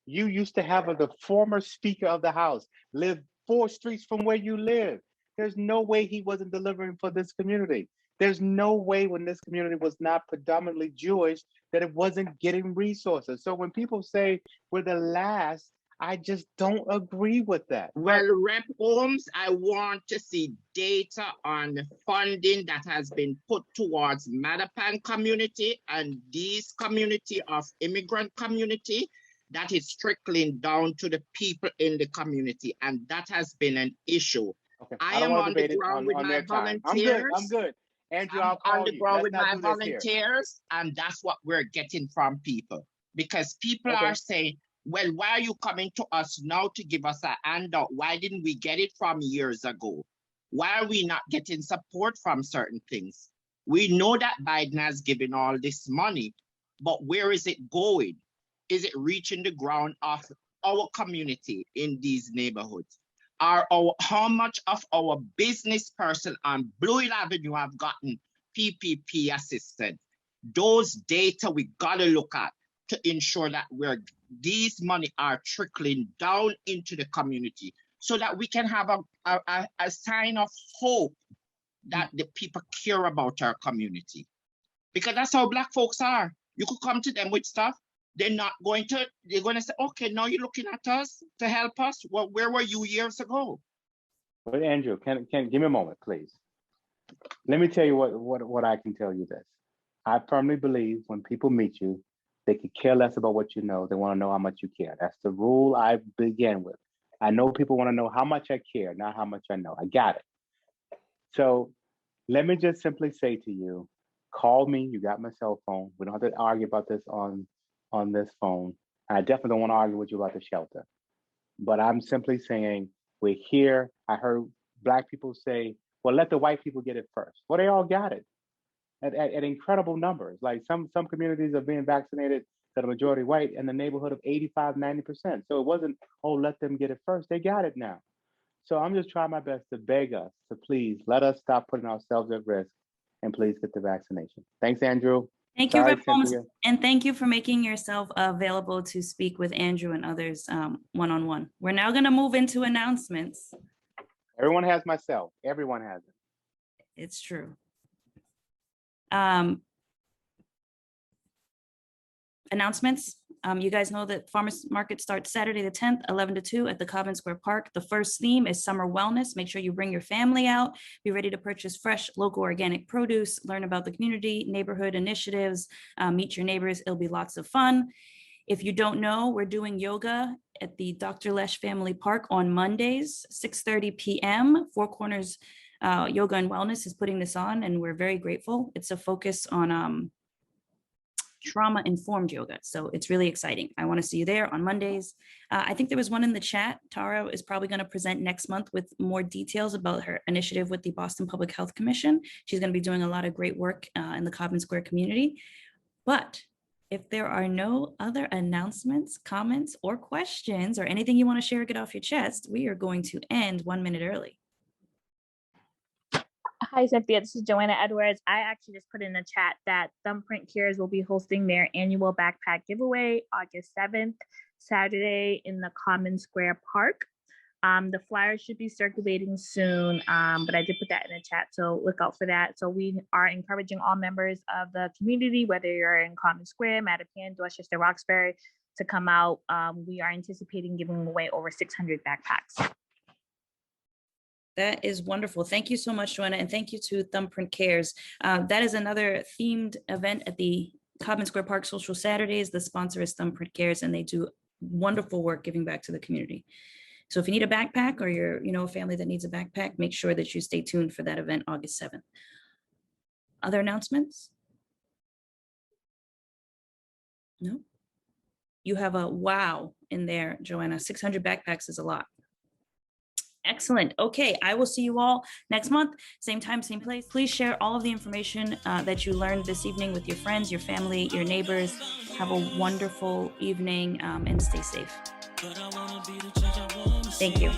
You used to have the former Speaker of the House live 4 streets from where you live. There's no way he wasn't delivering for this community. There's no way when this community was not predominantly Jewish that it wasn't getting resources. So when people say we're the last, I just don't agree with that. Well, Rep. Holmes, I want to see data on the funding that has been put towards Mattapan community and these community of immigrant community that is trickling down to the people in the community. And that has been an issue. Okay. I don't am want on to the debate it ground with on my their time. volunteers. I'm good. Andrew, I'm I'll call on the you. ground Let's with not my do this here. volunteers, and that's what we're getting from people. Because people Okay. are saying, well, why are you coming to us now to give us a handout? Why didn't we get it from years ago? Why are we not getting support from certain things? We know that Biden has given all this money, but where is it going? Is it reaching the ground of our community in these neighborhoods? How much of our business person on Blue Hill Avenue have gotten PPP assistance? Those data we gotta look at to ensure that these money are trickling down into the community so that we can have a sign of hope that the people care about our community. Because that's how Black folks are. You could come to them with stuff. They're going to say, okay, now you're looking at us to help us. Well, where were you years ago? But Andrew, can give me a moment, please. Let me tell you what I can tell you this. I firmly believe when people meet you, they could care less about what you know. They want to know how much you care. That's the rule I began with. I know people want to know how much I care, not how much I know. I got it. So let me just simply say to you, call me. You got my cell phone. We don't have to argue about this on this phone. I definitely don't want to argue with you about the shelter. But I'm simply saying we're here. I heard Black people say, well, let the white people get it first. Well, they all got it at incredible numbers. Like some communities are being vaccinated that are majority white in the neighborhood of 85, 90%. So it wasn't, oh, let them get it first. They got it now. So I'm just trying my best to beg us to please let us stop putting ourselves at risk and please get the vaccination. Thanks, Andrew. Thank you, Sorry, Rep. Holmes, Cynthia. and thank you for making yourself available to speak with Andrew and others one-on-one. We're now going to move into announcements. Everyone has my cell. Everyone has it. It's true. Announcements. You guys know that farmers market starts Saturday the 10th, 11 to 2 at the Codman Square Park. The first theme is summer wellness. Make sure you bring your family out. Be ready to purchase fresh, local, organic produce, learn about the community, neighborhood initiatives, meet your neighbors. It'll be lots of fun. If you don't know, we're doing yoga at the Dr. Loesch Family Park on Mondays, 6:30 p.m. Four Corners Yoga and Wellness is putting this on, and we're very grateful. It's a focus on trauma-informed yoga. So it's really exciting. I want to see you there on Mondays. I think there was one in the chat. Tara is probably going to present next month with more details about her initiative with the Boston Public Health Commission. She's going to be doing a lot of great work in the Codman Square community. But if there are no other announcements, comments, or questions, or anything you want to share or get off your chest, we are going to end 1 minute early. Hi, Cynthia. This is Joanna Edwards. I actually just put in the chat that Thumbprint Cares will be hosting their annual backpack giveaway August 7th, Saturday in the Codman Square Park. The flyers should be circulating soon, but I did put that in the chat, so look out for that. So we are encouraging all members of the community, whether you're in Codman Square, Mattapan, Dorchester, Roxbury, to come out. We are anticipating giving away over 600 backpacks. That is wonderful. Thank you so much, Joanna, and thank you to Thumbprint Cares. That is another themed event at the Codman Square Park Social Saturdays. The sponsor is Thumbprint Cares, and they do wonderful work giving back to the community. So if you need a backpack, or you're a family that needs a backpack, make sure that you stay tuned for that event August 7th. Other announcements? No? You have a wow in there, Joanna. 600 backpacks is a lot. Excellent. Okay, I will see you all next month, same time, same place. Please share all of the information that you learned this evening with your friends, your family, your neighbors. Have a wonderful evening and stay safe. Thank you.